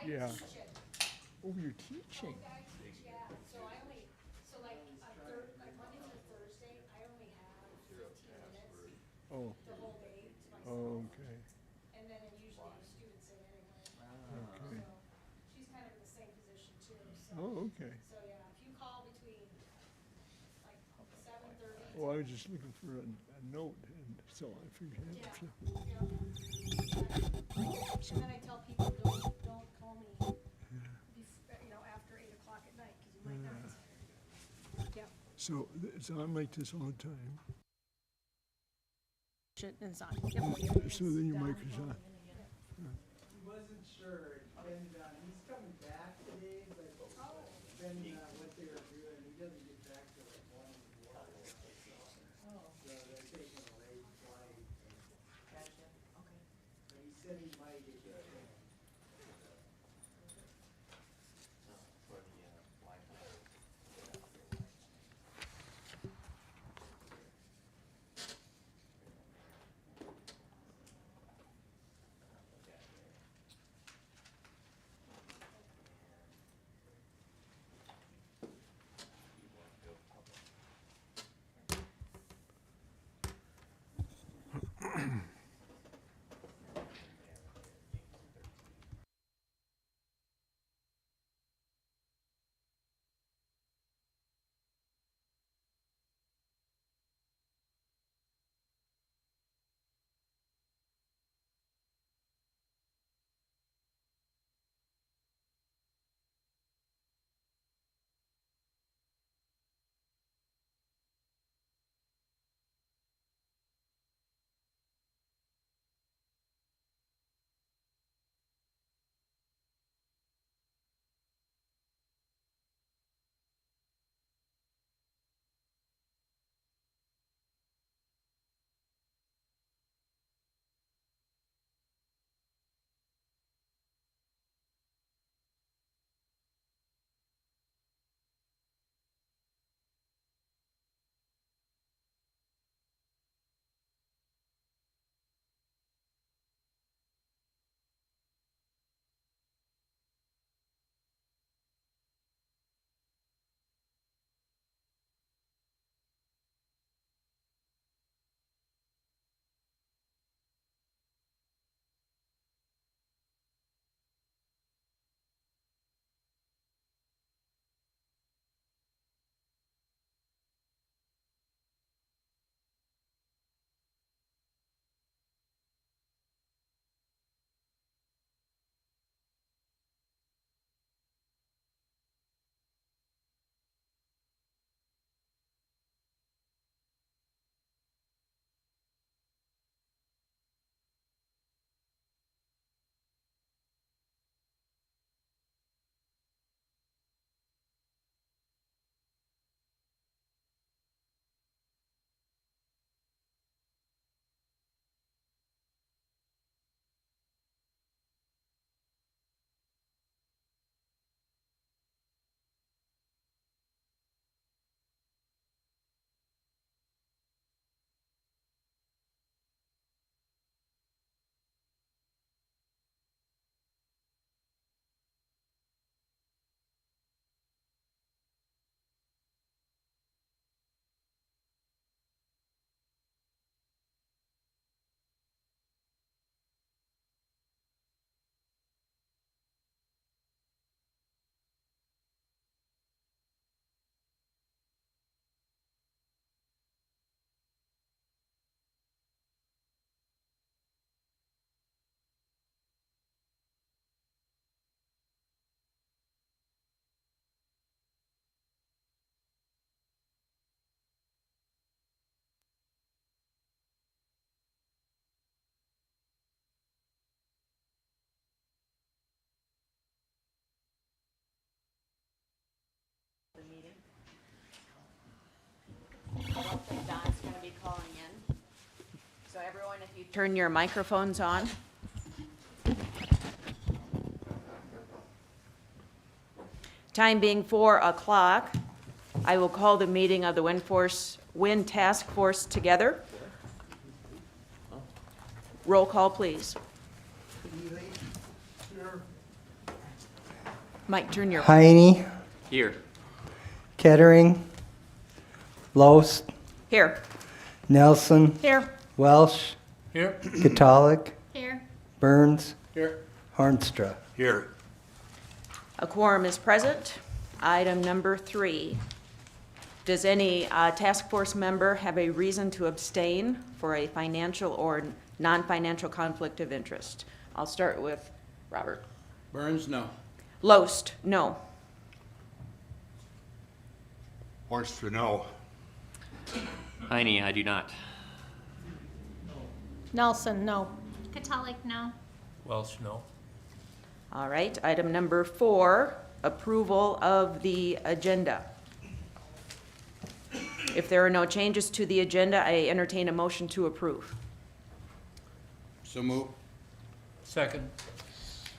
Yeah. Oh, you're teaching. Yeah, so I only, so like, like Monday through Thursday, I only have 15 minutes Oh, the whole day to myself. okay, And then usually students in anyway. okay. So she's kind of in the same position too, so. Oh, okay. So yeah, if you call between like 7:30 Oh, I to. was just looking for a note, and so I figured. Yeah, So, yeah. And then I tell people, don't call me, after 8 o'clock at night, cause you might not. Yeah. so it's on like this all the time. And it's on. Yep. So then your mic is on. He wasn't sure, and he's coming back today, but depending on what they were doing, he doesn't get back till like 1 in the morning. So they're taking a late flight. Gotcha, okay. But he said he might get it. For the Wi-Fi. The meeting. I don't think Don's gonna be calling in. So everyone, if you turn your microphones on. Time being 4 o'clock, I will call the meeting of the Wind Task Force together. Roll call, please. Ely, here. Mike, turn your, Heine, Here. Kettering, Loest, here. Nelson, Here. Welsh, Here. Catolic, Here. Burns, Here. Hornstra. Here. A quorum is present. Item number 3. Does any task force member have a reason to abstain for a financial or non-financial conflict of interest? I'll start with Robert. Burns, no. Loest, no. Hornstra, no. Heine, I do not. Nelson, no. Catholic, no. Welsh, no. All right, item number 4, approval of the agenda. If there are no changes to the agenda, I entertain a motion to approve. So move. Second.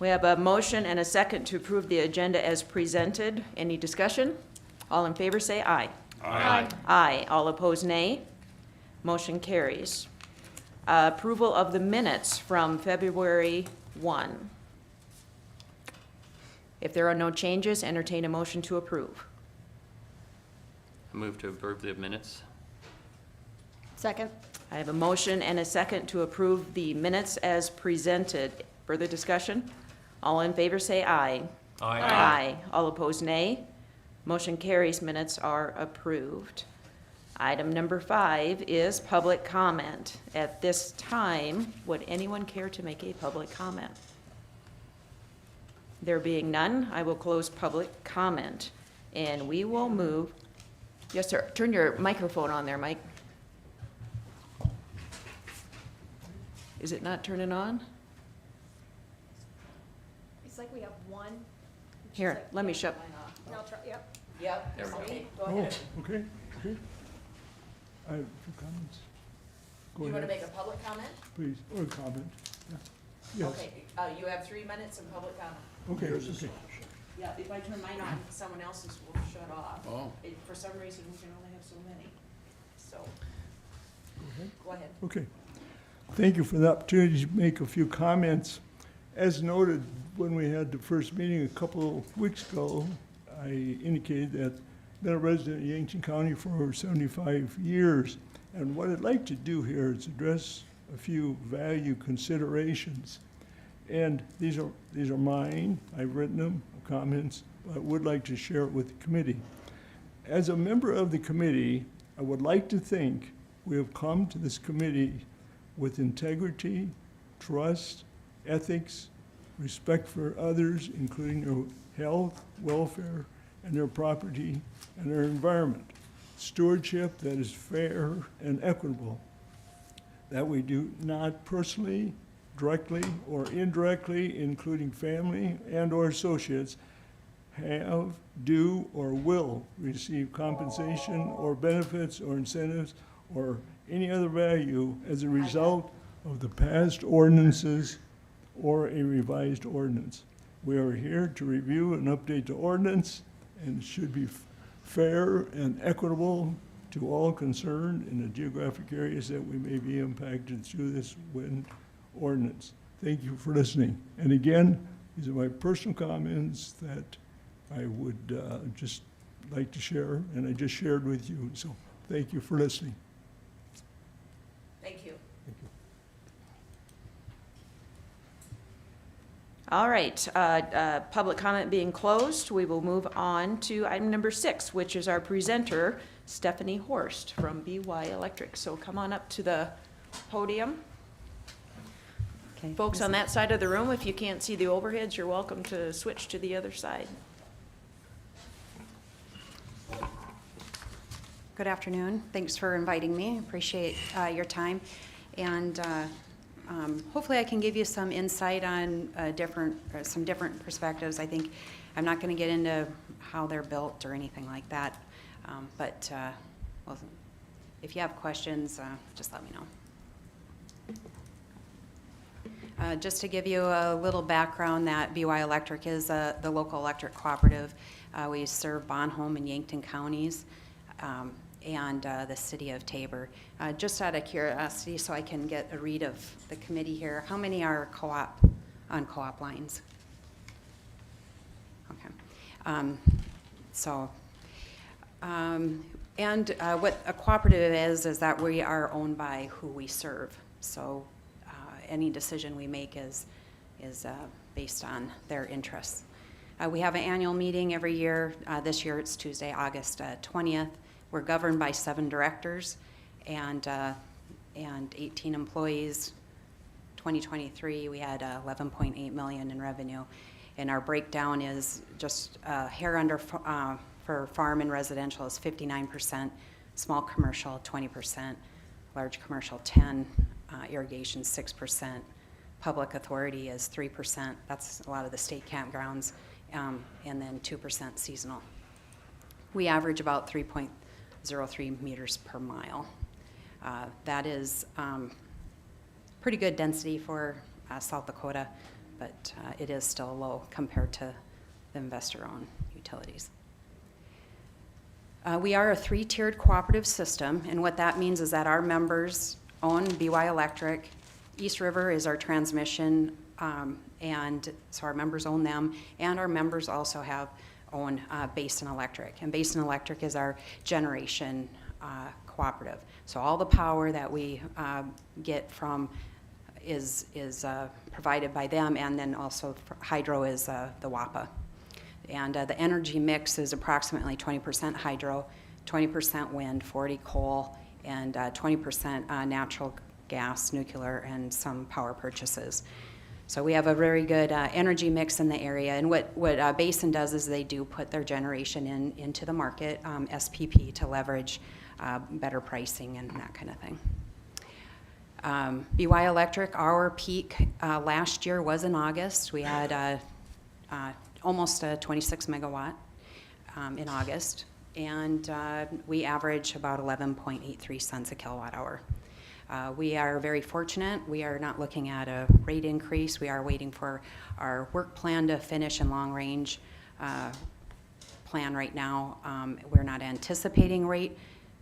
We have a motion and a second to approve the agenda as presented. Any discussion? All in favor say aye. Aye. Aye. All opposed, nay. Motion carries. Approval of the minutes from February 1. If there are no changes, entertain a motion to approve. I move to approve the minutes. Second. I have a motion and a second to approve the minutes as presented. Further discussion? All in favor say aye. Aye. All opposed, nay. Motion carries. Minutes are approved. Item number 5 is public comment. At this time, would anyone care to make a public comment? There being none, I will close public comment, and we will move. Yes, sir. Turn your microphone on there, Mike. Is it not turning on? It's like we have one. She's Here, like, let me shut. I'll try, yep. Yep. There we go. Okay, go Oh, ahead. okay, okay. I have a few comments. Go You want to ahead, make a public comment? please, or a comment. Yeah. Yes, Okay, you have 3 minutes in public comment. okay, okay. Yeah, if I turn mine on, someone else's will shut off. Oh. For some reason, we can only have so many. So, Go ahead. go ahead. Okay. Thank you for the opportunity to make a few comments. As noted, when we had the first meeting a couple of weeks ago, I indicated that I've been a resident of Yankton County for over 75 years. And what I'd like to do here is address a few value considerations. And these are mine. I've written them, comments, but I would like to share it with the committee. As a member of the committee, I would like to think we have come to this committee with integrity, trust, ethics, respect for others, including their health, welfare, and their property and their environment. Stewardship that is fair and equitable, that we do not personally, directly, or indirectly, including family and/or associates, have, do, or will receive compensation or benefits or incentives or any other value as a result of the past ordinances or a revised ordinance. We are here to review and update the ordinance, and it should be fair and equitable to all concerned in the geographic areas that we may be impacted through this wind ordinance. Thank you for listening. And again, these are my personal comments that I would just like to share, and I just shared with you. So thank you for listening. Thank you. Thank you. All right, public comment being closed, we will move on to item number 6, which is our presenter, Stephanie Horst from BY Electric. So come on up to the podium. Okay. Folks on that side of the room, if you can't see the overheads, you're welcome to switch to the other side. Good afternoon. Thanks for inviting me. Appreciate your time. And hopefully I can give you some insight on some different perspectives. I think I'm not going to get into how they're built or anything like that. But well, if you have questions, just let me know. Just to give you a little background, that BY Electric is the local electric cooperative. We serve Bonhomme and Yankton counties and the city of Tabor. Just out of curiosity, so I can get a read of the committee here, how many are on co-op lines? Okay. So, what a cooperative is that we are owned by who we serve. So any decision we make is based on their interests. We have an annual meeting every year. This year it's Tuesday, August 20th. We're governed by 7 directors and 18 employees. 2023, we had 11.8 million in revenue. And our breakdown is just hair under for farm and residential is 59%, small commercial 20%, large commercial 10%, irrigation 6%, public authority is 3%. That's a lot of the state campgrounds, and then 2% seasonal. We average about 3.03 meters per mile. That is pretty good density for South Dakota, but it is still low compared to the investor-owned utilities. We are a 3-tiered cooperative system, and what that means is that our members own BY Electric. East River is our transmission, and so our members own them, and our members also own Basin Electric, and Basin Electric is our generation cooperative. So all the power that we get from is provided by them, and then also hydro is the WAPA. And the energy mix is approximately 20% hydro, 20% wind, 40 coal, and 20% natural gas, nuclear, and some power purchases. So we have a very good energy mix in the area. And what Basin does is they do put their generation into the market, SPP, to leverage better pricing and that kind of thing. BY Electric, our peak last year was in August. We had almost a 26 megawatt in August, and we average about 11.83 cents a kilowatt hour. We are very fortunate. We are not looking at a rate increase. We are waiting for our work plan to finish and long range plan right now. We're not anticipating rate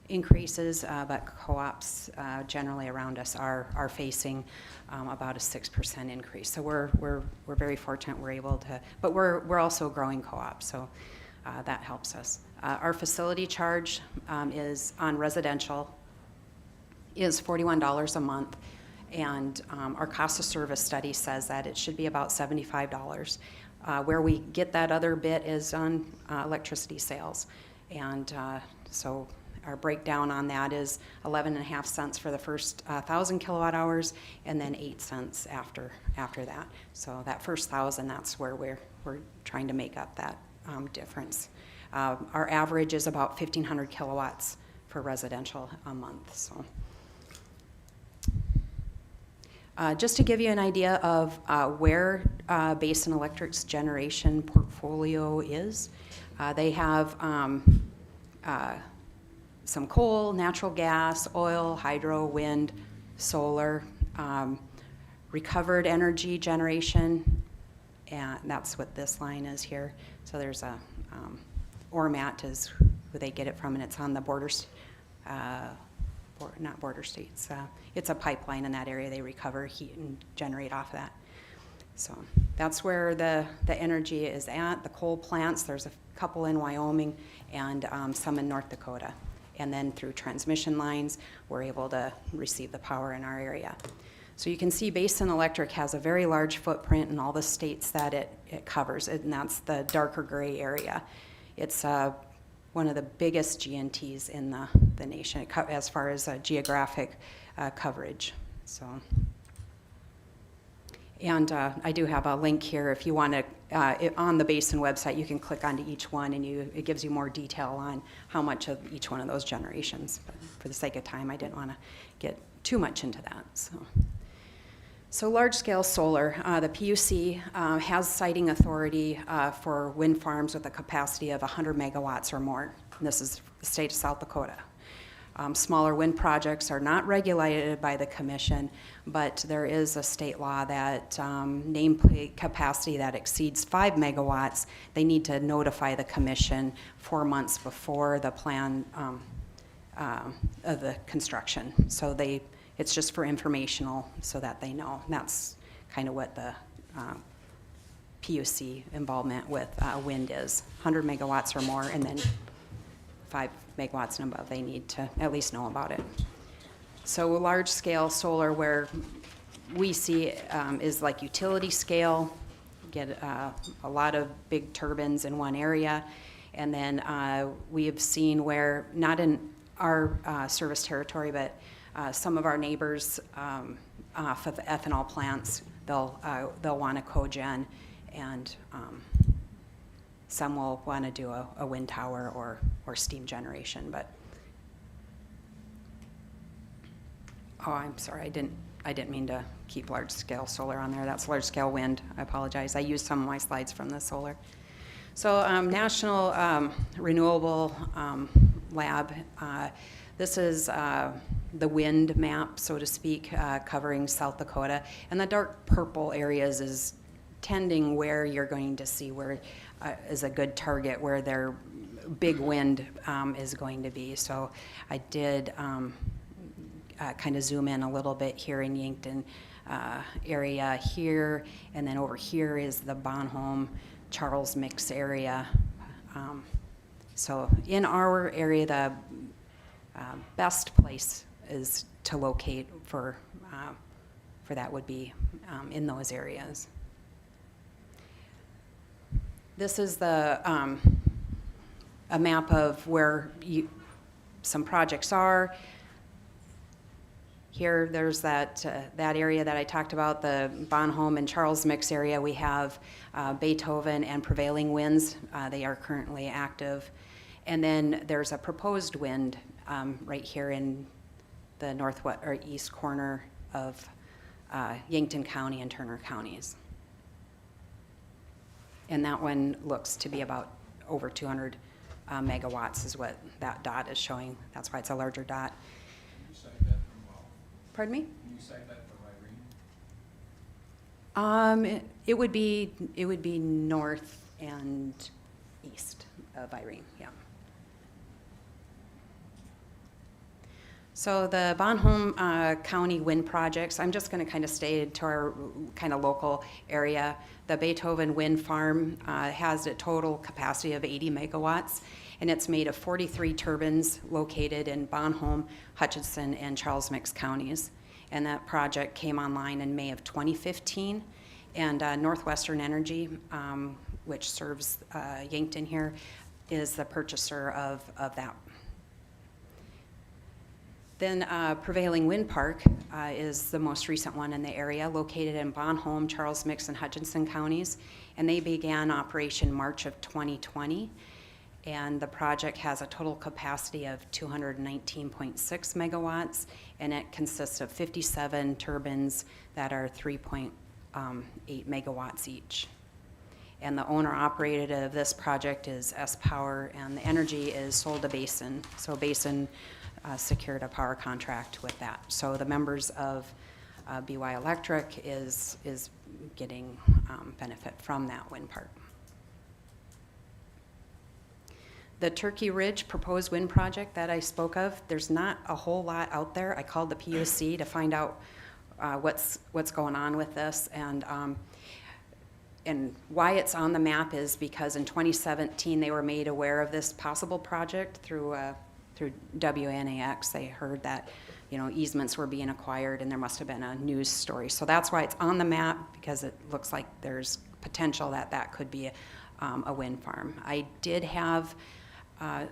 increases, but co-ops generally around us are facing about a 6% increase. So we're very fortunate we're able to, but we're also growing co-ops, so that helps us. Our facility charge is on residential is $41 a month, and our cost of service study says that it should be about $75. Where we get that other bit is on electricity sales, and so our breakdown on that is 11.5 cents for the first 1,000 kilowatt hours, and then 8 cents after that. So that first 1,000, that's where we're trying to make up that difference. Our average is about 1,500 kilowatts for residential a month. So just to give you an idea of where Basin Electric's generation portfolio is, they have some coal, natural gas, oil, hydro, wind, solar, recovered energy generation, and that's what this line is here. So there's a Ormat is who they get it from, and it's on the borders, not border states. It's a pipeline in that area. They recover heat and generate off of that. So that's where the energy is at. The coal plants, there's a couple in Wyoming and some in North Dakota. And then through transmission lines, we're able to receive the power in our area. So you can see Basin Electric has a very large footprint in all the states that it covers, and that's the darker gray area. It's one of the biggest GNTs in the nation as far as geographic coverage. So, and I do have a link here if you want to, on the Basin website, you can click onto each one, and it gives you more detail on how much of each one of those generations. But for the sake of time, I didn't want to get too much into that. So large-scale solar, the PUC has siting authority for wind farms with a capacity of 100 megawatts or more. And this is the state of South Dakota. Smaller wind projects are not regulated by the commission, but there is a state law that nameplate capacity that exceeds 5 megawatts, they need to notify the commission 4 months before the plan of the construction. So it's just for informational so that they know. And that's kind of what the PUC involvement with wind is. 100 megawatts or more, and then 5 megawatts and above, they need to at least know about it. So large-scale solar where we see is like utility scale, get a lot of big turbines in one area. And then we have seen where, not in our service territory, but some of our neighbors off of ethanol plants, they'll want a cogen, and some will want to do a wind tower or steam generation. But oh, I'm sorry, I didn't mean to keep large-scale solar on there. That's large-scale wind. I apologize. I used some of my slides from the solar. So National Renewable Lab, this is the wind map, so to speak, covering South Dakota. And the dark purple areas is tending where you're going to see where is a good target where their big wind is going to be. So I did kind of zoom in a little bit here in Yankton area here, and then over here is the Bonhomme Charles Mix area. So in our area, the best place is to locate for that would be in those areas. This is the a map of where some projects are. Here, there's that area that I talked about, the Bonhomme and Charles Mix area. We have Beethoven and Prevailing Winds. They are currently active. And then there's a proposed wind right here in the northwest or east corner of Yankton County and Turner counties. And that one looks to be about over 200 megawatts is what that dot is showing. That's why it's a larger dot. Pardon me? Can you cite that for Irene? It would be north and east of Irene, yeah. So the Bonhomme County wind projects, I'm just going to kind of stay to our kind of local area. The Beethoven Wind Farm has a total capacity of 80 megawatts, and it's made of 43 turbines located in Bonhomme, Hutchinson, and Charles Mix counties. And that project came online in May of 2015. And Northwestern Energy, which serves Yankton here, is the purchaser of that. Then Prevailing Wind Park is the most recent one in the area, located in Bonhomme, Charles Mix, and Hutchinson counties. And they began operation March of 2020. And the project has a total capacity of 219.6 megawatts, and it consists of 57 turbines that are 3.8 megawatts each. And the owner-operated of this project is S-Power, and the energy is sold to Basin. So Basin secured a power contract with that. So the members of BY Electric is getting benefit from that wind park. The Turkey Ridge proposed wind project that I spoke of, there's not a whole lot out there. I called the PUC to find out what's going on with this, and why it's on the map is because in 2017 they were made aware of this possible project through WNAX. They heard that easements were being acquired, and there must have been a news story. So that's why it's on the map, because it looks like there's potential that could be a wind farm. I did have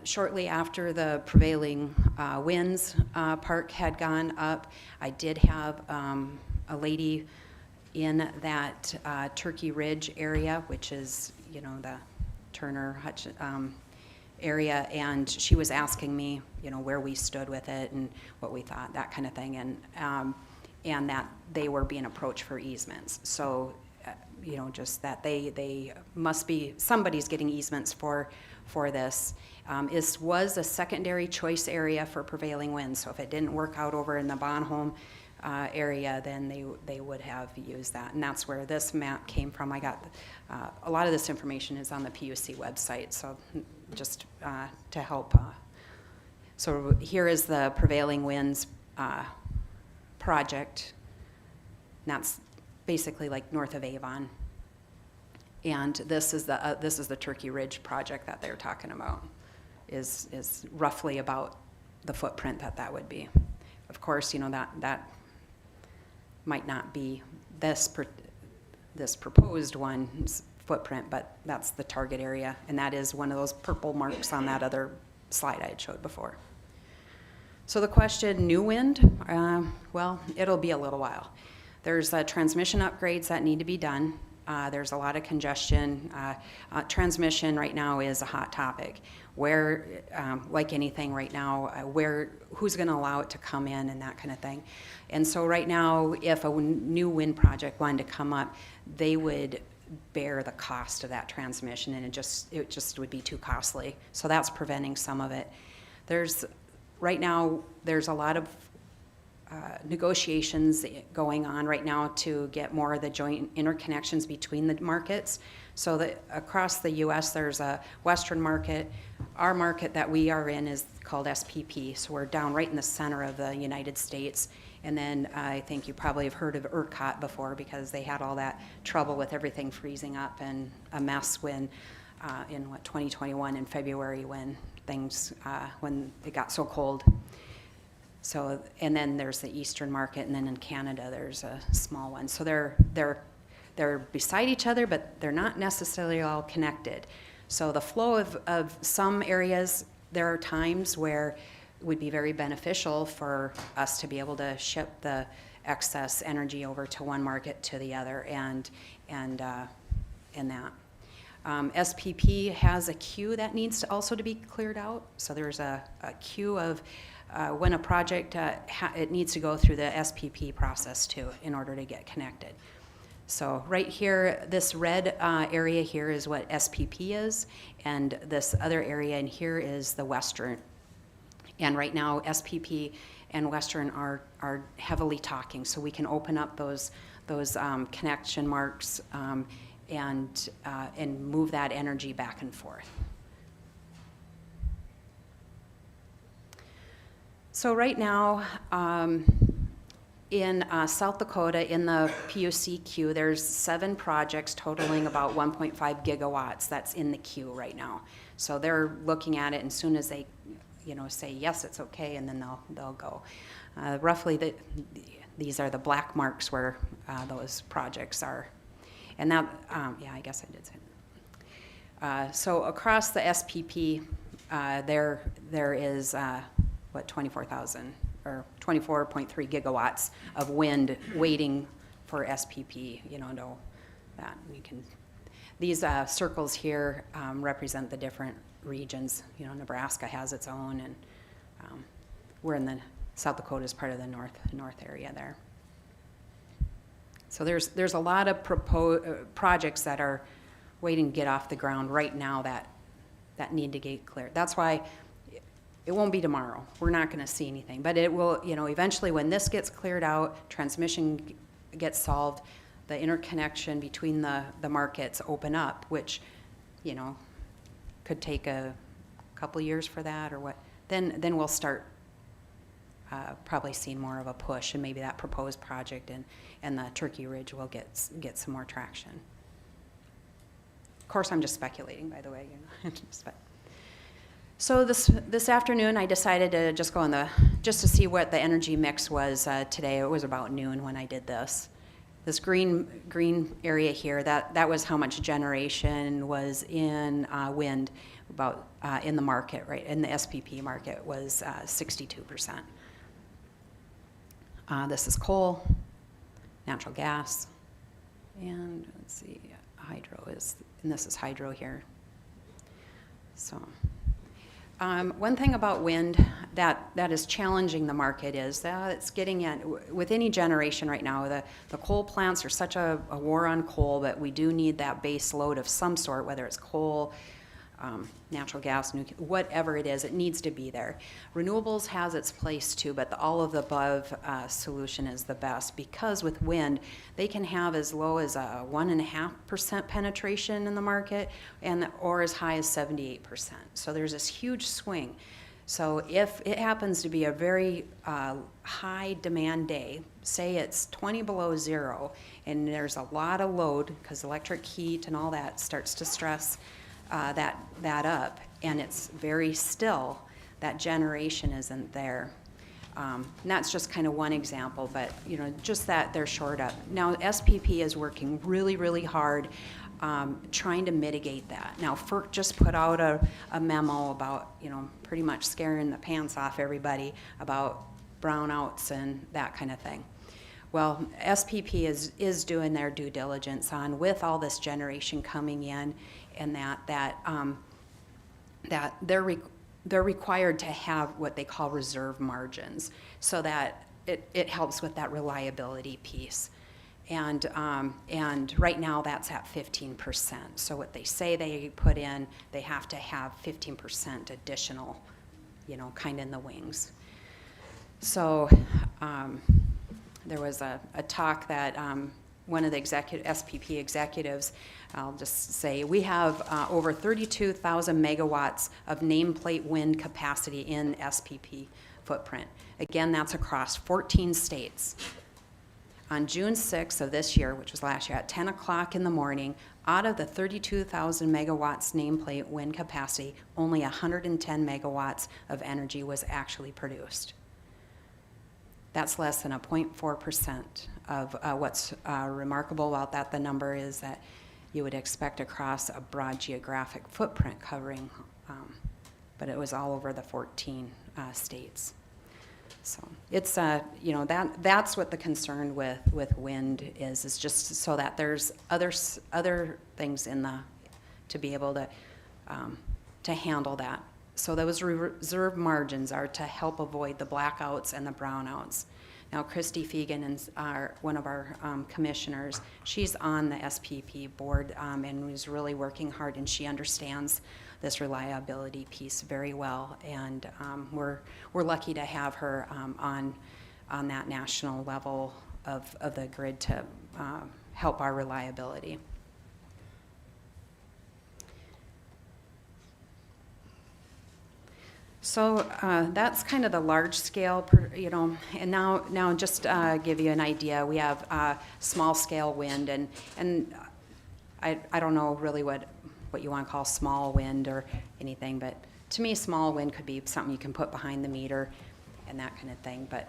shortly after the Prevailing Winds park had gone up, I did have a lady in that Turkey Ridge area, which is, the Turner Hutch area, and she was asking me, where we stood with it and what we thought, that kind of thing, and that they were being approached for easements. So, just that they must be, somebody's getting easements for this. This was a secondary choice area for Prevailing Winds, so if it didn't work out over in the Bonhomme area, then they would have used that, and that's where this map came from. I got a lot of this information is on the PUC website, so just to help. So here is the Prevailing Winds project. And that's basically like north of Avon. And this is the Turkey Ridge project that they're talking about, is roughly about the footprint that would be. Of course, that might not be this proposed one's footprint, but that's the target area, and that is one of those purple marks on that other slide I had showed before. So the question, new wind, well, it'll be a little while. There's transmission upgrades that need to be done. There's a lot of congestion. Transmission right now is a hot topic. Where, like anything right now, who's going to allow it to come in and that kind of thing. And so right now, if a new wind project wanted to come up, they would bear the cost of that transmission, and it just would be too costly. So that's preventing some of it. Right now, there's a lot of negotiations going on right now to get more of the joint interconnections between the markets. So that across the U.S. there's a Western market. Our market that we are in is called SPP, so we're down right in the center of the United States. And then I think you probably have heard of ERCOT before, because they had all that trouble with everything freezing up and a mess when in 2021 in February when it got so cold. So, and then there's the Eastern market, and then in Canada there's a small one. So they're beside each other, but they're not necessarily all connected. So the flow of some areas, there are times where it would be very beneficial for us to be able to ship the excess energy over to one market to the other, and that. SPP has a queue that needs to be cleared out. So there's a queue of when a project, it needs to go through the SPP process too in order to get connected. So right here, this red area here is what SPP is, and this other area in here is the Western. And right now, SPP and Western are heavily talking, so we can open up those connection marks and move that energy back and forth. So right now, in South Dakota, in the PUC queue, there's 7 projects totaling about 1.5 gigawatts that's in the queue right now. So they're looking at it, and as soon as they, say yes, it's okay, and then they'll go. Roughly, these are the black marks where those projects are. And that, yeah, I guess I did say that. So across the SPP, there is 24,000 or 24.3 gigawatts of wind waiting for SPP. Know that we can. These circles here represent the different regions. Nebraska has its own, and we're in the South Dakota is part of the north area there. So there's a lot of projects that are waiting to get off the ground right now that need to get cleared. That's why it won't be tomorrow. We're not going to see anything, but it will. Eventually, when this gets cleared out, transmission gets solved, the interconnection between the markets open up, which, could take a couple years for that, or what. Then we'll start probably seeing more of a push, and maybe that proposed project and the Turkey Ridge will get some more traction. Of course, I'm just speculating, by the way. So this afternoon, I decided to just go just to see what the energy mix was today. It was about noon when I did this. This green area here, that was how much generation was in wind, about in the market, right? In the SPP market was 62%. This is coal, natural gas, and let's see, and this is hydro here. So. One thing about wind that is challenging the market is that it's getting with any generation right now, the coal plants are such a war on coal, but we do need that base load of some sort, whether it's coal, natural gas, nuclear, whatever it is, it needs to be there. Renewables has its place too, but the all of the above solution is the best, because with wind, they can have as low as a 1.5% penetration in the market, or as high as 78%. So there's this huge swing. So if it happens to be a very high demand day, say it's 20 below zero, and there's a lot of load because electric heat and all that starts to stress that up, and it's very still, that generation isn't there. And that's just kind of one example, but just that they're short up. Now SPP is working really, really hard trying to mitigate that. Now FERC just put out a memo about, pretty much scaring the pants off everybody about brownouts and that kind of thing. Well, SPP is doing their due diligence on, with all this generation coming in, and that they're required to have what they call reserve margins, so that it helps with that reliability piece. And right now that's at 15%. So what they say they put in, they have to have 15% additional, kind of in the wings. So there was a talk that one of the SPP executives, I'll just say, we have over 32,000 megawatts of nameplate wind capacity in SPP footprint. Again, that's across 14 states. On June 6th of this year, which was last year, at 10 o'clock in the morning, out of the 32,000 megawatts nameplate wind capacity, only 110 megawatts of energy was actually produced. That's less than 0.4% of what's remarkable about that. The number is that you would expect across a broad geographic footprint covering, but it was all over the 14 states. So it's that's what the concern with wind is just so that there's other things to be able to handle that. So those reserve margins are to help avoid the blackouts and the brownouts. Now, Christy Fegan is one of our commissioners. She's on the SPP board and was really working hard, and she understands this reliability piece very well. And we're lucky to have her on that national level of the grid to help our reliability. So that's kind of the large scale, and now just give you an idea, we have small scale wind, and I don't know really what you want to call small wind or anything, but to me small wind could be something you can put behind the meter and that kind of thing. But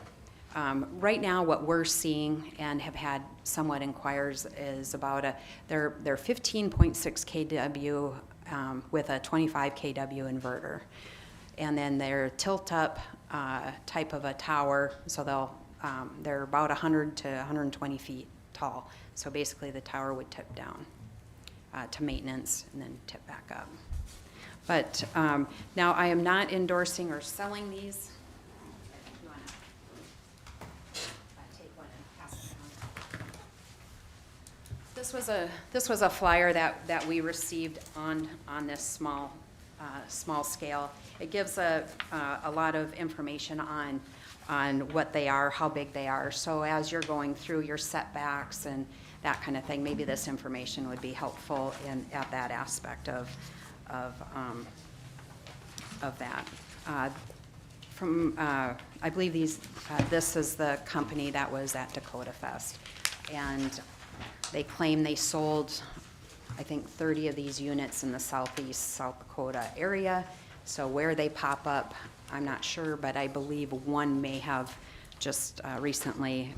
right now what we're seeing and have had somewhat inquires is about they're 15.6 kW with a 25 kW inverter. And then they're tilt-up type of a tower, so they're about 100 to 120 feet tall. So basically the tower would tip down to maintenance and then tip back up. But now I am not endorsing or selling these. You wanna take one and pass it on? This was a flyer that we received on this small scale. It gives a lot of information on what they are, how big they are. So as you're going through your setbacks and that kind of thing, maybe this information would be helpful at that aspect of that. I believe this is the company that was at Dakota Fest, and they claim they sold, I think, 30 of these units in the southeast South Dakota area. So where they pop up, I'm not sure, but I believe one may have just recently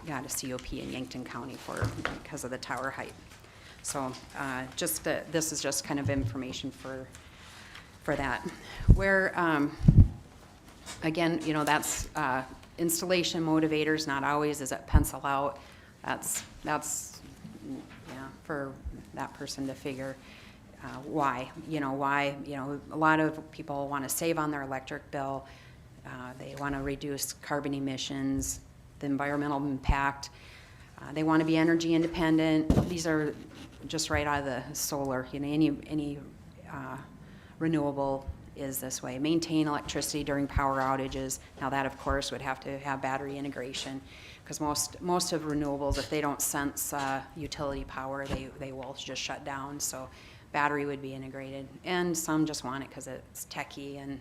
got a COP in Yankton County because of the tower height. So this is just kind of information for that. Where, again, that's installation motivators, not always is it pencil out. That's for that person to figure why. A lot of people want to save on their electric bill. They want to reduce carbon emissions, the environmental impact. They want to be energy independent. These are just right out of the solar. Any renewable is this way. Maintain electricity during power outages. Now that, of course, would have to have battery integration, because most of renewables, if they don't sense utility power, they will just shut down. So battery would be integrated. And some just want it because it's techie and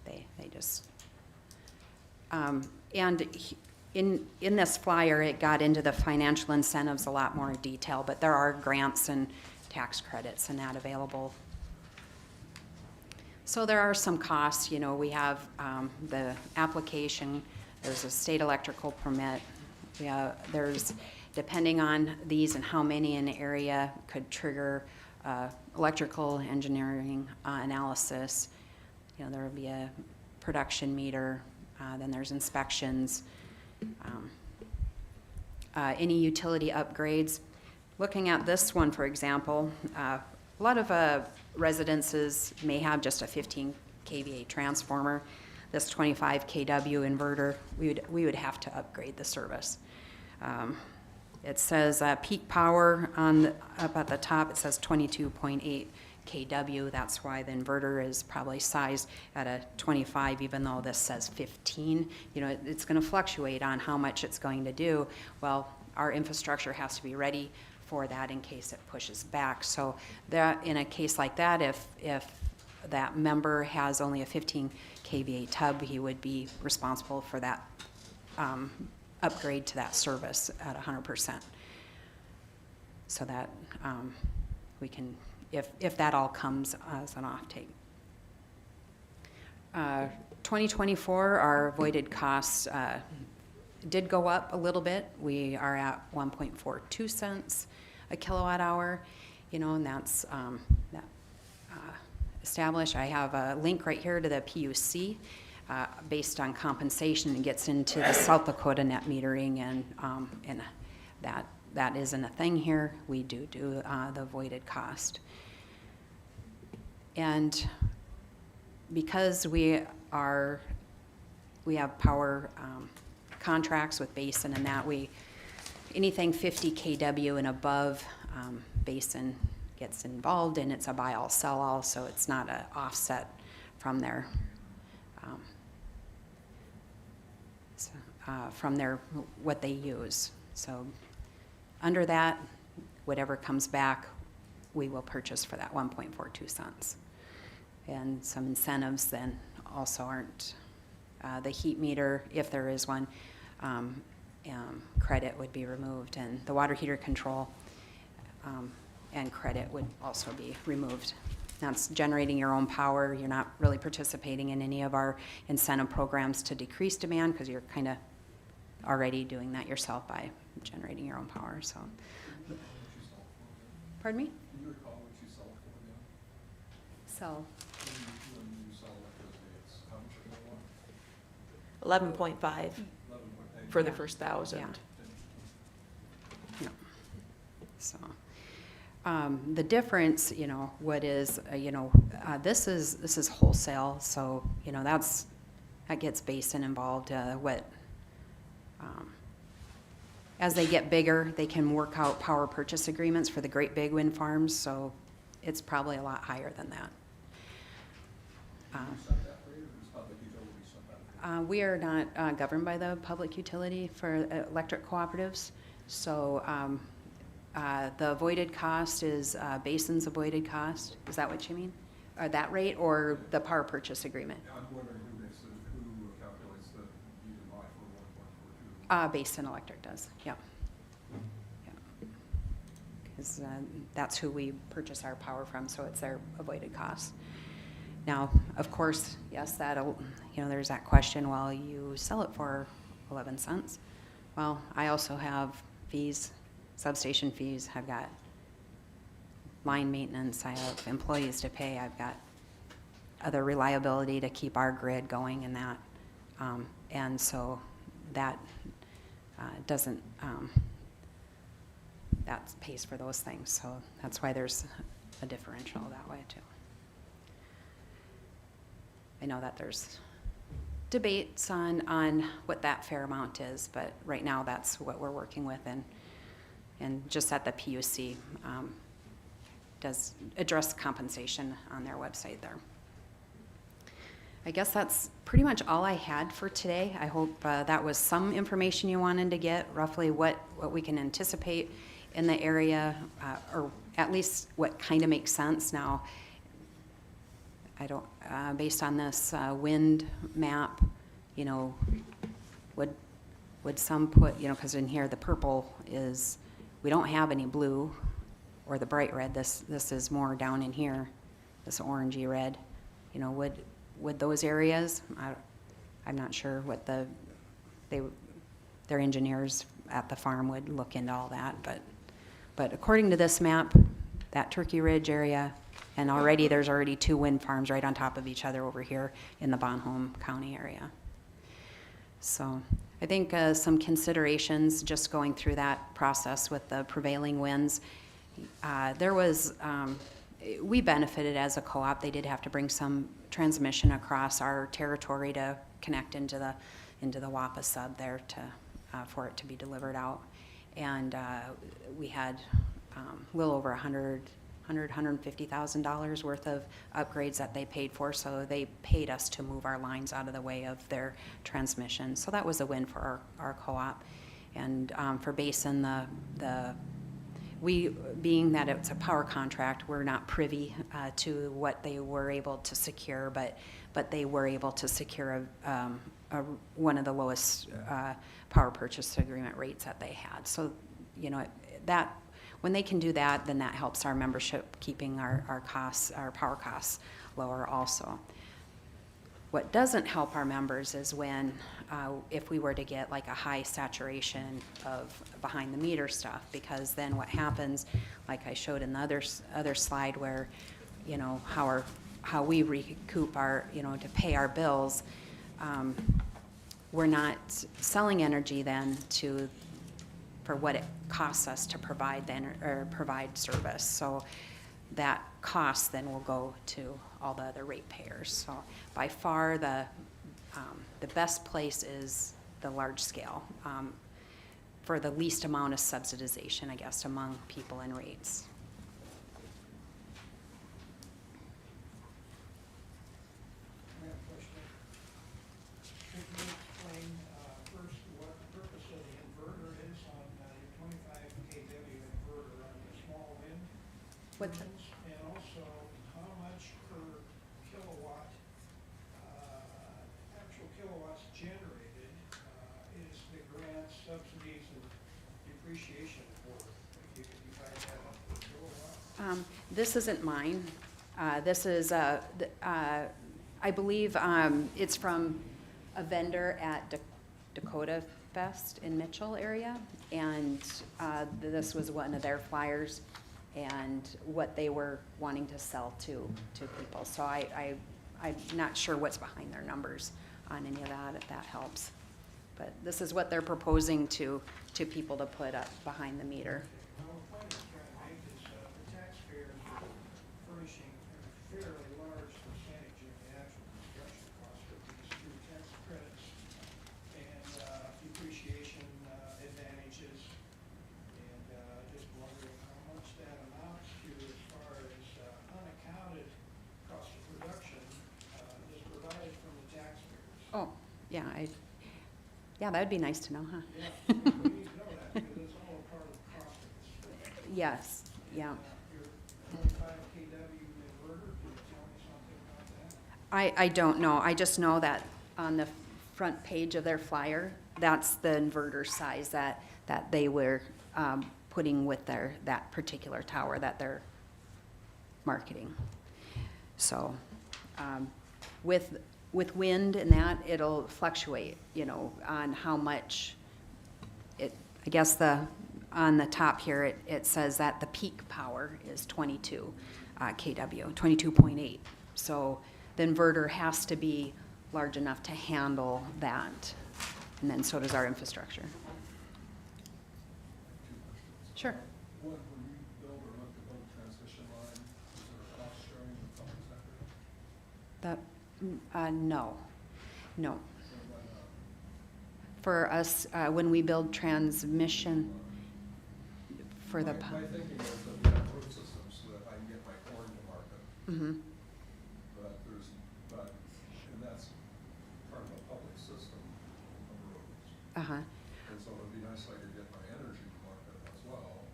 they just, in this flyer, it got into the financial incentives a lot more in detail, but there are grants and tax credits and that available. So there are some costs, you know, we have the application, there's a state electrical permit, there's, depending on these and how many in the area could trigger electrical engineering analysis. You know, there would be a production meter, then there's inspections, any utility upgrades. Looking at this one, for example, a lot of residences may have just a 15 kVA transformer. This 25 kW inverter, we would have to upgrade the service. It says peak power up at the top, it says 22.8 kW. That's why the inverter is probably sized at a 25, even though this says 15. You know, it's going to fluctuate on how much it's going to do. Well, our infrastructure has to be ready for that in case it pushes back. So that, in a case like that, if that member has only a 15 kVA tub, he would be responsible for that upgrade to that service at 100%. So that we can, if that all comes as an offtake. 2024, our avoided costs did go up a little bit. We are at 1.42 cents a kilowatt hour, you know, and that's established. I have a link right here to the PUC based on compensation. It gets into the South Dakota net metering, and that isn't a thing here. We do the avoided cost. And because we have power contracts with Basin and that, anything 50 kW and above, Basin gets involved, and it's a buy all sell all, so it's not an offset from their what they use. So under that, whatever comes back, we will purchase for that 1.42 cents. And some incentives then also aren't, the heat meter, if there is one, credit would be removed, and the water heater control and credit would also be removed. That's generating your own power. You're not really participating in any of our incentive programs to decrease demand because you're kind of already doing that yourself by generating your own power. So, pardon me? Can you recall what you sell for again? So, When you sell electricity, it's how much are they want? 11.5 11.8. for the Yeah. first 1,000. yeah. So, the difference, you know, what is, this is wholesale, so, you know, that gets Basin involved. As they get bigger, they can work out power purchase agreements for the great big wind farms, so it's probably a lot higher than that. You set that rate, or does public utility set that rate? We are not governed by the public utility for electric cooperatives, so the avoided cost is Basin's avoided cost. Is that what you mean? Or that rate, or the power purchase agreement? I'm wondering who calculates the you can buy for 1.42. Basin Electric does, yep. Because that's who we purchase our power from, so it's their avoided costs. Now, of course, yes, there's that question, well, you sell it for 11 cents. Well, I also have fees, substation fees, I've got line maintenance, I have employees to pay, I've got other reliability to keep our grid going and that. And so that doesn't, that pays for those things. So that's why there's a differential that way too. I know that there's debates on what that fair amount is, but right now that's what we're working with, and just at the PUC does address compensation on their website there. I guess that's pretty much all I had for today. I hope that was some information you wanted to get, roughly what we can anticipate in the area, or at least what kind of makes sense now. I don't, based on this wind map, you know, would some put, you know, because in here the purple is, we don't have any blue or the bright red. This is more down in here, this orangey red. You know, would those areas? I'm not sure what their engineers at the farm would look into all that, but according to this map, that Turkey Ridge area, and there's already 2 wind farms right on top of each other over here in the Bonhomme County area. So I think some considerations just going through that process with the prevailing winds. There was, we benefited as a co-op. They did have to bring some transmission across our territory to connect into the WAPA sub there for it to be delivered out. And we had a little over $150,000 worth of upgrades that they paid for, so they paid us to move our lines out of the way of their transmission. So that was a win for our co-op. And for Basin, we, being that it's a power contract, we're not privy to what they were able to secure, but they were able to secure one of the lowest power purchase agreement rates that they had. So, you know, that when they can do that, then that helps our membership, keeping our costs, our power costs lower also. What doesn't help our members is when, if we were to get like a high saturation of behind the meter stuff, because then what happens, like I showed in the other slide where, you know, how we recoup our, you know, to pay our bills, we're not selling energy then for what it costs us to provide provide service. So that cost then will go to all the other ratepayers. So by far the best place is the large scale for the least amount of subsidization, I guess, among people and rates. I have a question. Could you explain first what the purpose of the inverter is on your 25 kW inverter on the small wind What's that? turbines? And also, how much per kilowatt, actual kilowatts generated is the grants, subsidies, and depreciation worth? If you could divide that up per kilowatt. This isn't mine. This is, I believe it's from a vendor at Dakota Fest in Mitchell area, and this was one of their flyers and what they were wanting to sell to people. So I'm not sure what's behind their numbers on any of that, if that helps. But this is what they're proposing to people to put up behind the meter. Well, the point I'm trying to make is the taxpayers are furnishing a fairly large percentage of the actual construction cost of these through tax credits and depreciation advantages. And just wondering how much that amounts to as far as unaccounted cost of production is provided from the taxpayers. Oh, yeah, yeah, that'd be nice to know, huh? Yeah, we need to know that because it's all a part of the cost of this. Yes, yeah. Your 25 kW inverter, can you tell me something about that? I don't know. I just know that on the front page of their flyer, that's the inverter size that they were putting with that particular tower that they're marketing. So with wind and that, it'll fluctuate, you know, on how much I guess on the top here, it says that the peak power is 22 kW, 22.8. So the inverter has to be large enough to handle that, and then so does our infrastructure. Sure. When you build or look to build a transmission line, is there a cost sharing with the public sector? No. So why not? For us, when we build transmission for the. My thinking is that we have road systems so that I can get my corn to market, Mhm. and that's part of a public system of roads. Uh-huh. And so it'd be nice if I could get my energy to market as well.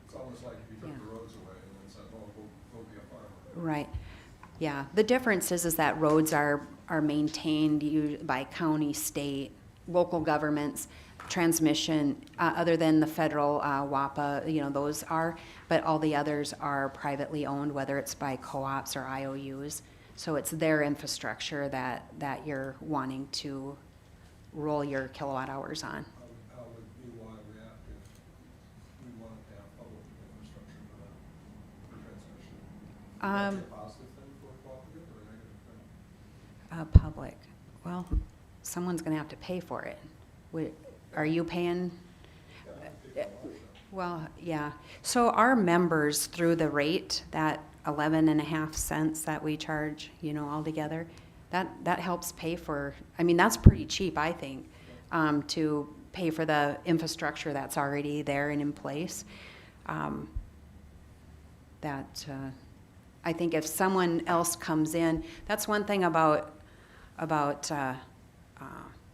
It's almost like if you took Yeah. the roads away and then said, oh, go be a farmer. Right. Yeah. The difference is that roads are maintained by county, state, local governments, transmission, other than the federal WAPA, those are, but all the others are privately owned, whether it's by co-ops or IOUs. So it's their infrastructure that you're wanting to roll your kilowatt hours on. How would EY react if we wanted to have public infrastructure for transmission? Would that be a positive thing for a cooperative or a negative thing? Public, well, someone's gonna have to pay for it. Are you paying? Well, yeah. So our members, through the rate, that 11.5 cents that we charge, altogether, that helps pay for, that's pretty cheap, I think, to pay for the infrastructure that's already there and in place. I think if someone else comes in, that's one thing about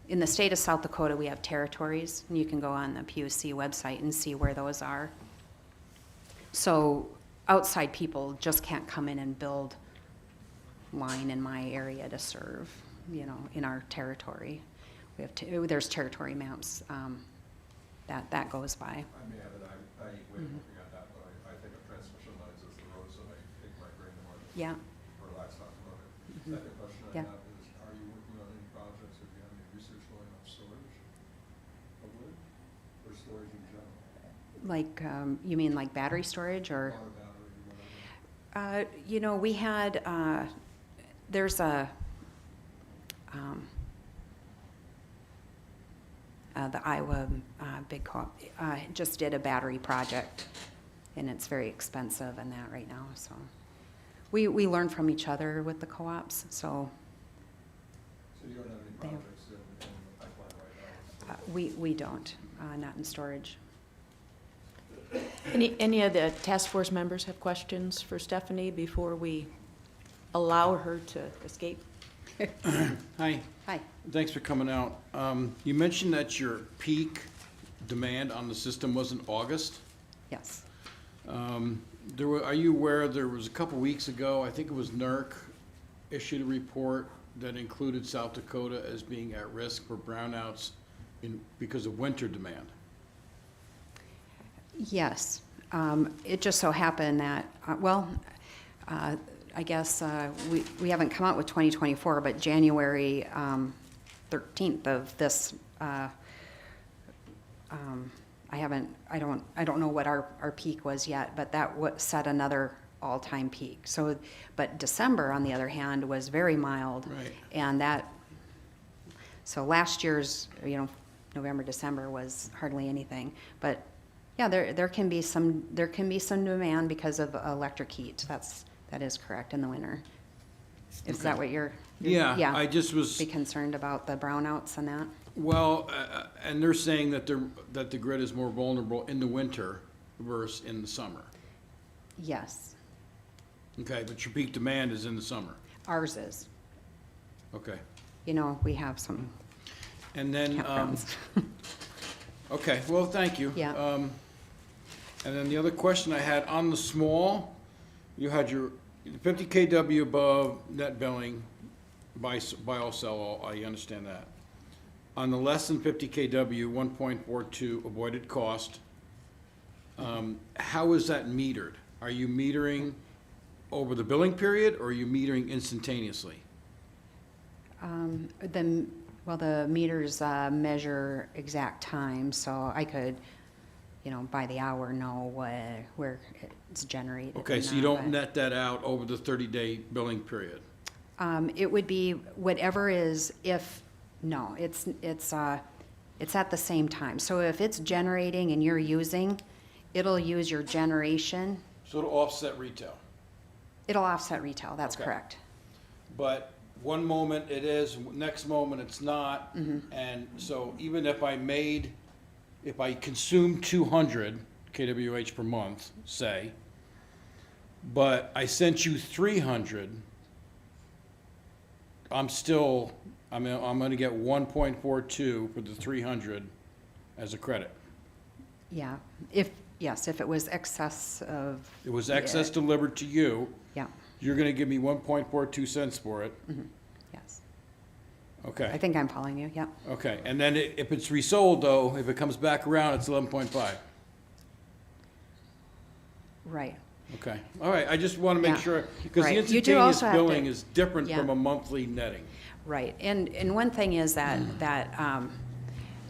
in the state of South Dakota, we have territories, and you can go on the PUC website and see where those are. So outside people just can't come in and build line in my area to serve, in our territory. We have there's territory maps that goes by. I may have an IE way of looking at that, but I think of transmission lines as the road, so I take my brain to market. Yeah. For lack of about it. Second question I Yeah. have is, are you working on any projects, or do you have any research going on storage of wood, or storage in general? Like, you mean like battery storage or? Water battery, whatever. We had, there's the Iowa Big Co-op just did a battery project, and it's very expensive and that right now, so. We learn from each other with the co-ops, so So you don't have any They have- projects in the pipeline right now? we don't, not in storage. Any of the task force members have questions for Stephanie before we allow her to escape? Hi, Hi. thanks for coming out. You mentioned that your peak demand on the system was in August. Yes. Are you aware, there was a couple weeks ago, I think it was NERC, issued a report that included South Dakota as being at risk for brownouts because of winter demand? Yes. It just so happened that, I guess we haven't come out with 2024, but January 13th of this, I don't know what our peak was yet, but that set another all-time peak. So, but December, on the other hand, was very mild. Right. And so last year's, November, December was hardly anything. But yeah, there can be some demand because of electric heat. That is correct, in the winter. Is that what you're? Yeah, I just was. Be concerned about the brownouts and that? Well, and they're saying that the grid is more vulnerable in the winter versus in the summer. Yes, Okay, but your peak demand is in the summer. ours is. Okay. We have some And then, campgrounds. okay, well, thank you. Yeah. And then the other question I had, on the small, you had your 50 kW above net billing, buy all, sell all, I understand that. On the less than 50 kW, 1.42 avoided cost. How is that metered? Are you metering over the billing period, or are you metering instantaneously? The meters measure exact time, so I could, by the hour know where it's generated. Okay, and so you that, don't but, net that out over the 30-day billing period? It would be whatever is, it's at the same time. So if it's generating and you're using, it'll use your generation. So it'll offset retail? It'll offset retail, that's Okay. correct. But one moment it is, next moment it's not. And so even if I consume 200 kWh per month, say, but I sent you 300, I'm gonna get 1.42 for the 300 as a credit. Yeah, Yes, if it was excess of. It was excess delivered to you, Yeah, you're gonna give me 1.42 cents for it, yes. I okay, think I'm following you, yeah. okay. And then if it's resold though, if it comes back around, it's 11.5. Right. Okay, all right, I just want to make Yeah. sure, because the Right. You do instantaneous also have to- billing is different Yeah. from a monthly netting. Right, and one thing is that,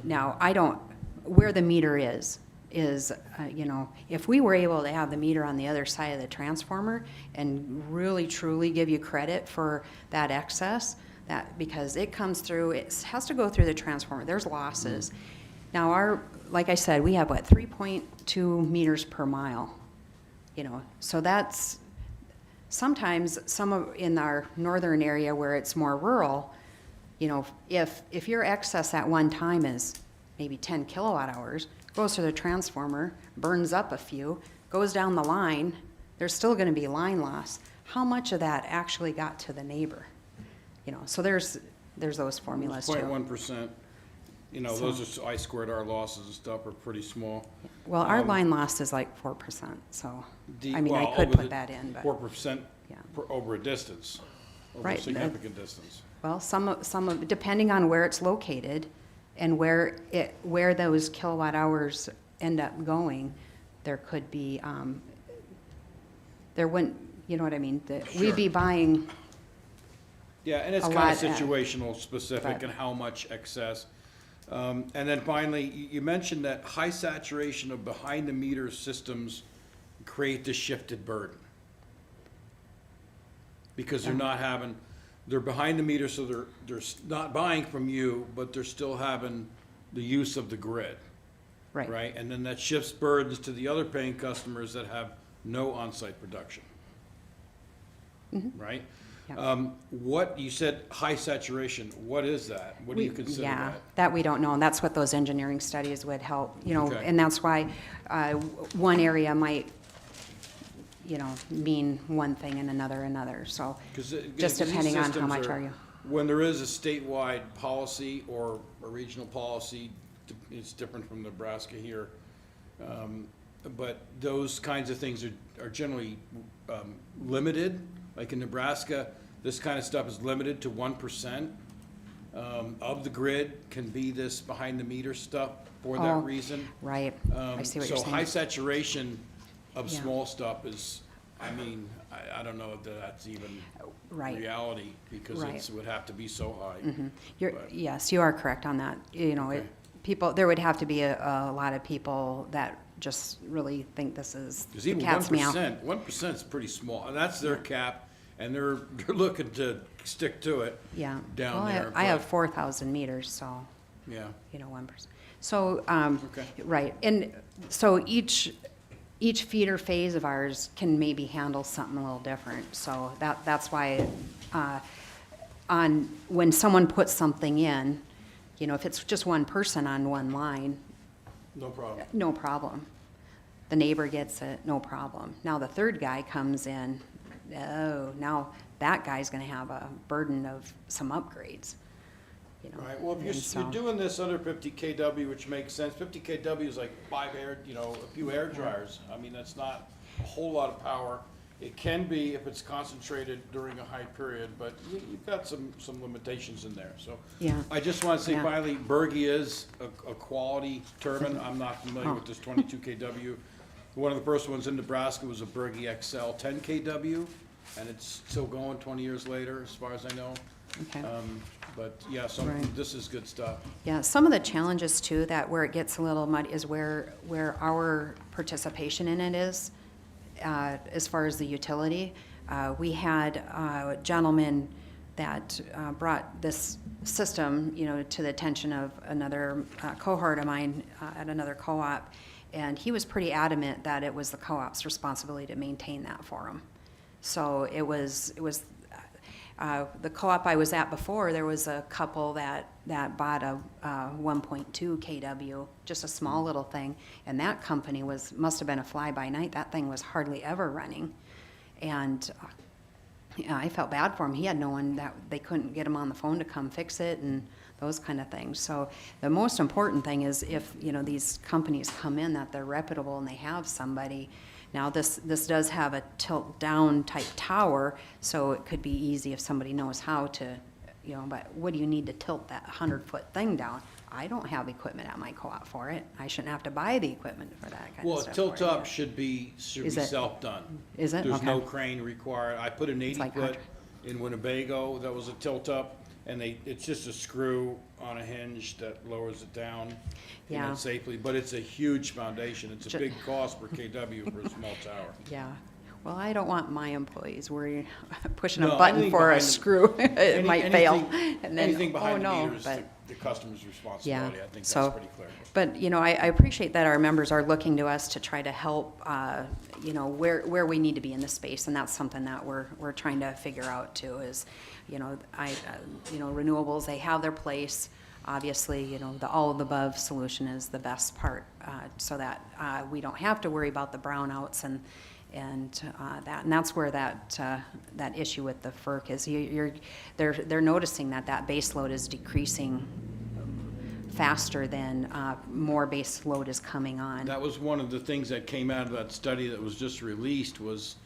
now, I don't, where the meter is, you know, if we were able to have the meter on the other side of the transformer and really truly give you credit for that excess, that, because it comes through, it has to go through the transformer, there's losses. Now, like I said, we have, 3.2 meters per mile, you know, so that's, sometimes in our northern area where it's more rural, you know, if your excess at one time is maybe 10 kilowatt hours, goes to the transformer, burns up a few, goes down the line, there's still gonna be line loss. How much of that actually got to the neighbor? You know, so there's those formulas too. 0.1%, you know, those are I-squared-R losses and stuff are pretty small. Well, our line loss is like 4%, so, I mean, I Well, could over put the that in, but. 4% Yeah. over a distance, over a Right, significant distance. Well, depending on where it's located and where those kilowatt hours end up going, there could be, there wouldn't, you know what I mean? We'd be buying, Yeah, and it's a kind of lot, situational specific but- and how much excess. And then finally, you mentioned that high saturation of behind-the-meter systems create the shifted burden. Because they're behind the meter, so they're not buying from you, but they're still having the use of the grid, right. right? And then that shifts burdens to the other paying customers that have no on-site production. Right? Yeah. What, you said high saturation, what is that? What do you consider Yeah, that? that we don't know, and that's what those engineering studies would help, you know, Okay. and that's why one area might, you know, mean one thing and another, so 'Cause just these depending on how systems much are you. When there is a statewide policy or a regional policy, it's different from Nebraska here. But those kinds of things are generally limited. Like in Nebraska, this kind of stuff is limited to 1% of the grid can be this behind-the-meter stuff for Oh, that reason. Right, I see what you're So high saying. saturation of Yeah. small stuff is, I mean, I don't know if that's even Right. reality, because Right. it would have to be so high. But- Yes, you are correct on that, you know, Okay. there would have to be a lot of people that just really think this is Because the even cat's meow. 1% is pretty small, and that's their cap, and they're looking to stick to it. Yeah. Down Well, there, I have but- 4,000 meters, so. Yeah, You know, 1%. So, Okay. right, and so each feeder phase of ours can maybe handle something a little different, so that's why, when someone puts something in, you know, if it's just one person on one line, no problem. no problem. The neighbor gets it, no problem. Now the third guy comes in, now that guy's gonna have a burden of some upgrades, you know. Right, well, if and you're so- doing this under 50 kW, which makes sense, 50 kW is like 5 air, you know, a few air dryers. I mean, that's not a whole lot of power. It can be if it's concentrated during a high period, but you've got some limitations in there, so. Yeah. I just want to say Yeah. finally, Berge is a quality turbine. I'm not familiar Oh. with this 22 kW. One of the first ones in Nebraska was a Berge XL 10 kW, and it's still going 20 years later, as far as I know. Okay. But yeah, Right. this is good stuff. Yeah, some of the challenges too, that where it gets a little muddy is where our participation in it is, as far as the utility. We had a gentleman that brought this system, you know, to the attention of another cohort of mine at another co-op, and he was pretty adamant that it was the co-op's responsibility to maintain that for him. So it was the co-op I was at before, there was a couple that bought a 1.2 kW, just a small little thing, and that company must have been a fly-by-night. That thing was hardly ever running. And yeah, I felt bad for him. He had no one that, they couldn't get him on the phone to come fix it and those kind of things. So the most important thing is if, you know, these companies come in, that they're reputable and they have somebody. Now, this does have a tilt-down type tower, so it could be easy if somebody knows how to, you know, but what do you need to tilt that 100-foot thing down? I don't have equipment at my co-op for it. I shouldn't have to buy the equipment for that kind Well, of a stuff. tilt for it, up yeah. should be Is it? self-done. Is it? There's Okay. no crane required. I put an It's like 80-foot in Winnebago that was a tilt up, and it's just a screw on a hinge that lowers it down, you know, Yeah. safely. But it's a huge foundation. It's a Ju- big cost per KW for a small tower. Yeah. Well, I don't want my employees worrying, pushing a No, button anything for a behind the- screw. It might fail. And then, Anything oh behind the no, meter is but. the customer's responsibility. I think so- that's pretty clear. But, you know, I appreciate that our members are looking to us to try to help, you know, where we need to be in the space, and that's something that we're trying to figure out too, is, you know, you know, renewables, they have their place. Obviously, you know, the all-of-the-above solution is the best part, so that we don't have to worry about the brownouts and that, and that's where that issue with the FERC is. They're noticing that base load is decreasing faster than more base load is coming on. That was one of the things that came out of that study that was just released, was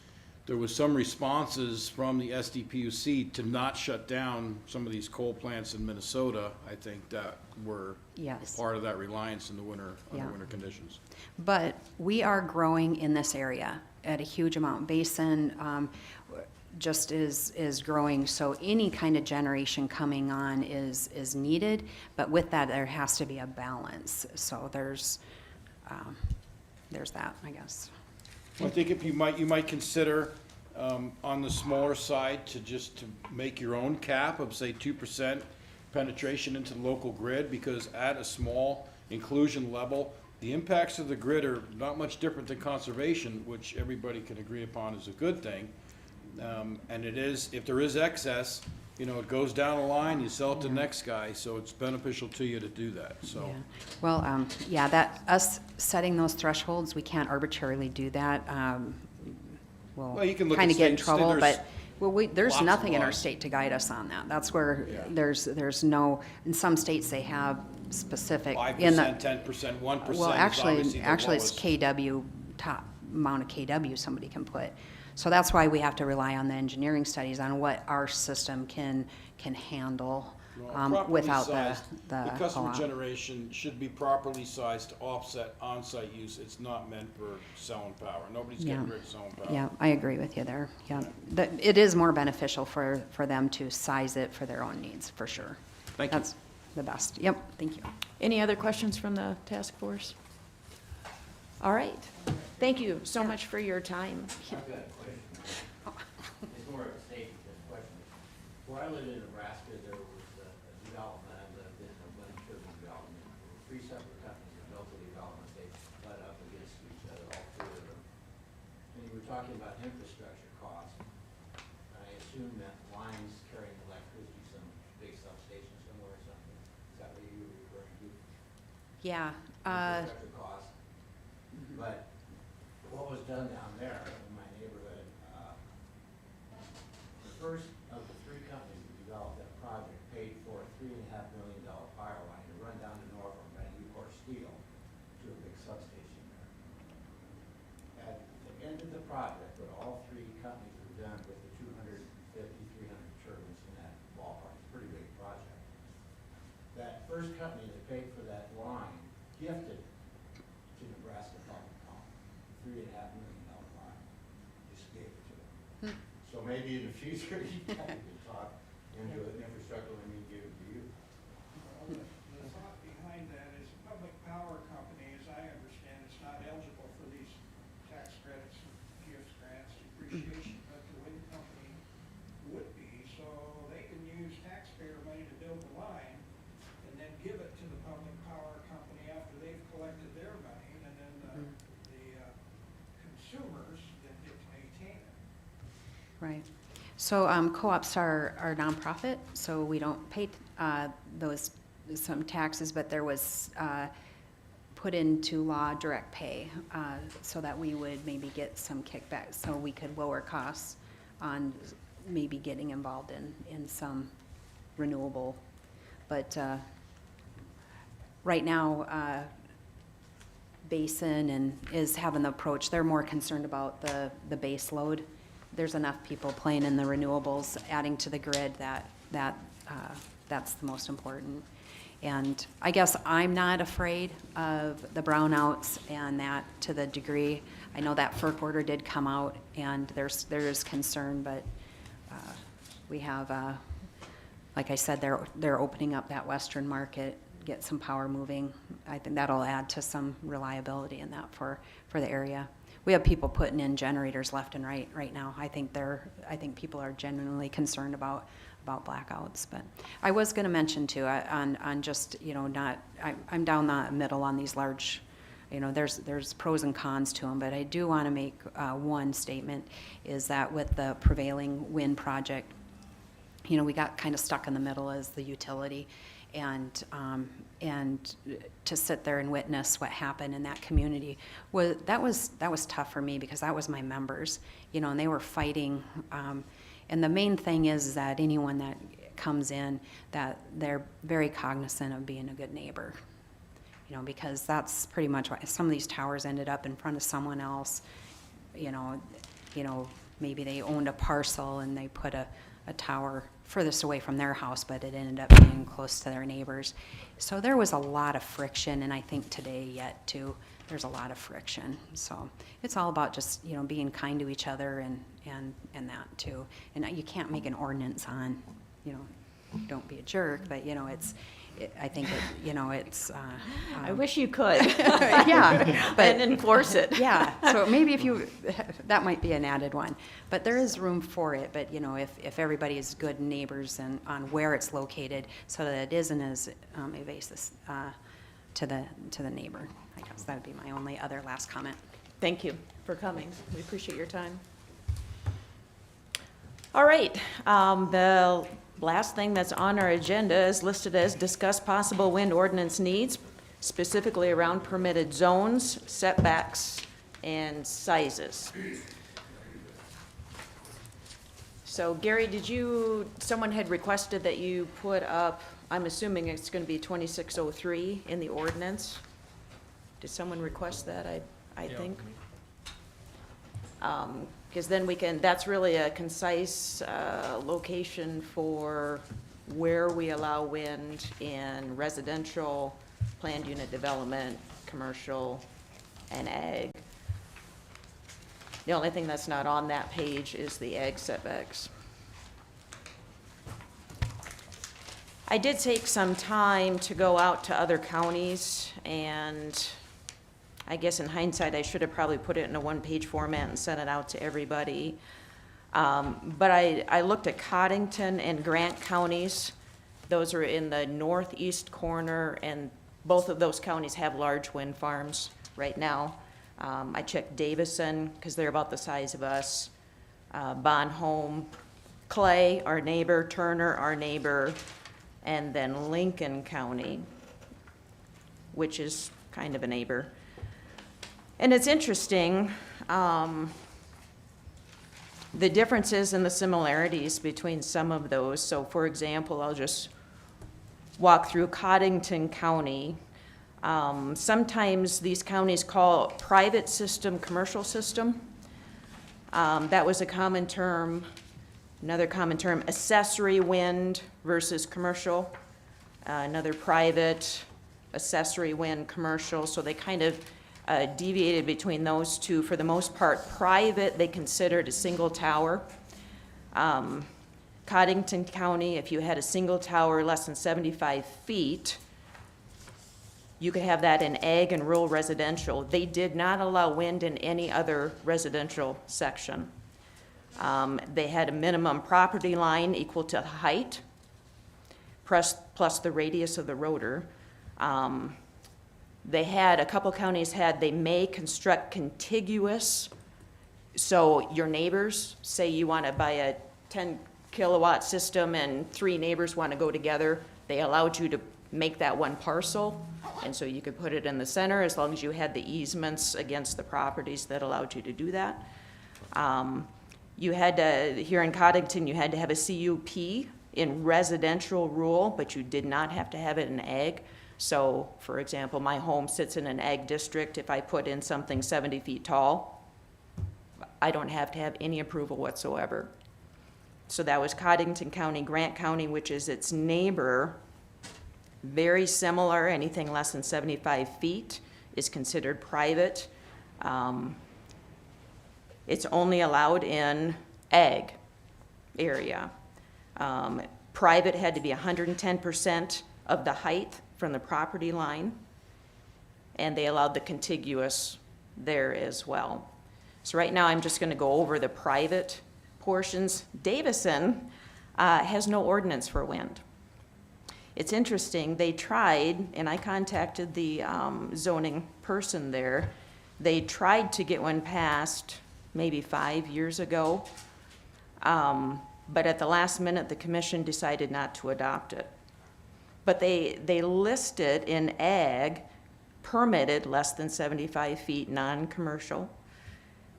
there was some responses from the SDPUC to not shut down some of these coal plants in Minnesota, I think, that were Yes. part of that reliance in the winter, under Yeah. winter conditions. But we are growing in this area at a huge amount. Basin just is growing, so any kind of generation coming on is needed, but with that, there has to be a balance. So there's that, I guess. I think if you might consider, on the smaller side, to make your own cap of, say, 2% penetration into the local grid, because at a small inclusion level, the impacts of the grid are not much different than conservation, which everybody can agree upon is a good thing. And it is, if there is excess, you know, it goes down the line, you sell it to the next guy, so it's beneficial to you to do that, so. Yeah. Well, yeah, that, us setting those thresholds, we can't arbitrarily do that. Well, you can look kind at of get in states, trouble, there's but, well, there's lots of nothing in our laws. state to guide us on that. That's where Yeah. there's no, in some states, they have specific. in the 5%, 10%, 1% Well, is obviously the actually, it's lowest. KW, top amount of KW somebody can put. So that's why we have to rely on the engineering studies on what our system can handle Well, properly without sized, the customer co-op. generation should be properly sized to offset on-site use. It's not meant for selling power. Nobody's Yeah. getting rid of selling power. Yeah, I agree with you there, yeah. It is more beneficial for them to size it for their own needs, for sure. Thank you. That's the best, yep, thank you. Any other questions from the task force? All right. Thank you so much for your time. I've got a question. It's more of a statement than a question. Where I lived in Nebraska, there was a development, I lived in a wind turbine development. There were three separate companies that built the development. They butt up against each other, all three of them. And you were talking about infrastructure costs. I assume that lines carrying electricity, some big substation somewhere or something. Is that what you were referring to? Yeah, Infrastructure costs. But what was done down there in my neighborhood, the first of the three companies that developed that project paid for a $3.5 million power line to run down to Norfolk by Newport Steel to a big substation there. At the end of the project, what all three companies were done with the 250, 300 turbines in that ballpark, it's a pretty big project. That first company that paid for that line gifted to Nebraska Public Power, $3.5 million line, just gave it to them. So maybe in the future, you guys can talk into an infrastructure when we give it to you. The thought behind that is a public power company, as I understand, is not eligible for these tax credits, gifts, grants, depreciation, but the wind company would be, so they can use taxpayer money to build the line and then give it to the public power company after they've collected their money, and then the consumers then get to maintain it. right. So co-ops are nonprofit, so we don't pay some taxes, but there was put into law direct pay so that we would maybe get some kickback, so we could lower costs on maybe getting involved in some renewable. But right now, Basin and is having the approach, they're more concerned about the base load. There's enough people playing in the renewables, adding to the grid that's the most important. And I guess I'm not afraid of the brownouts and that to the degree. I know that FERC order did come out and there is concern, but we have, like I said, they're opening up that western market, get some power moving. I think that'll add to some reliability in that for the area. We have people putting in generators left and right now. I think people are genuinely concerned about blackouts. But I was going to mention too, on just, I'm down the middle on these large, there's pros and cons to them, but I do want to make one statement, is that with the prevailing wind project, we got kind of stuck in the middle as the utility, and to sit there and witness what happened in that community that was tough for me, because that was my members, and they were fighting. And the main thing is that anyone that comes in, that they're very cognizant of being a good neighbor, because that's pretty much why some of these towers ended up in front of someone else. Maybe they owned a parcel and they put a tower furthest away from their house, but it ended up being close to their neighbors. So there was a lot of friction, and I think today yet too, there's a lot of friction. So it's all about just, being kind to each other and that too. And you can't make an ordinance on, don't be a jerk, but I think it's. I wish you could. Yeah, but and enforce it. Yeah, so maybe that might be an added one, but there is room for it. But if everybody is good neighbors and on where it's located, so that it isn't as evasive to the neighbor. I guess that would be my only other last comment. Thank you for coming. We appreciate your time. All right, the last thing that's on our agenda is listed as discuss possible wind ordinance needs, specifically around permitted zones, setbacks, and sizes. So Gary, someone had requested that you put up, I'm assuming it's going to be 2603 in the ordinance. Did someone request that, I think? Because then that's really a concise location for where we allow wind in residential, planned unit development, commercial, and ag. The only thing that's not on that page is the ag setbacks. I did take some time to go out to other counties, and I guess in hindsight, I should have probably put it in a one-page format and sent it out to everybody. But I looked at Coddington and Grant counties. Those are in the northeast corner, and both of those counties have large wind farms right now. I checked Davison, because they're about the size of us, Bonhomme, Clay, our neighbor, Turner, our neighbor, and then Lincoln County, which is kind of a neighbor. And it's interesting, the differences and the similarities between some of those. So for example, I'll just walk through Coddington County. Sometimes these counties call private system commercial system. That was a common term. Another common term, accessory wind versus commercial. Another private, accessory wind, commercial. So they kind of deviated between those two. For the most part, private, they considered a single tower. Coddington County, if you had a single tower less than 75 feet, you could have that in ag and rural residential. They did not allow wind in any other residential section. They had a minimum property line equal to height, plus the radius of the rotor. A couple counties they may construct contiguous, so your neighbors, say you want to buy a 10 kilowatt system and 3 neighbors want to go together, they allowed you to make that one parcel, and so you could put it in the center as long as you had the easements against the properties that allowed you to do that. You had to, here in Coddington, you had to have a CUP in residential rule, but you did not have to have it in ag. So, for example, my home sits in an ag district. If I put in something 70 feet tall, I don't have to have any approval whatsoever. So that was Coddington County. Grant County, which is its neighbor, very similar. Anything less than 75 feet is considered private. It's only allowed in ag area. Private had to be 110% of the height from the property line, and they allowed the contiguous there as well. So right now, I'm just going to go over the private portions. Davison has no ordinance for wind. It's interesting, they tried, and I contacted the zoning person there. They tried to get one passed maybe 5 years ago, but at the last minute, the commission decided not to adopt it. But they listed in ag, permitted less than 75 feet, non-commercial.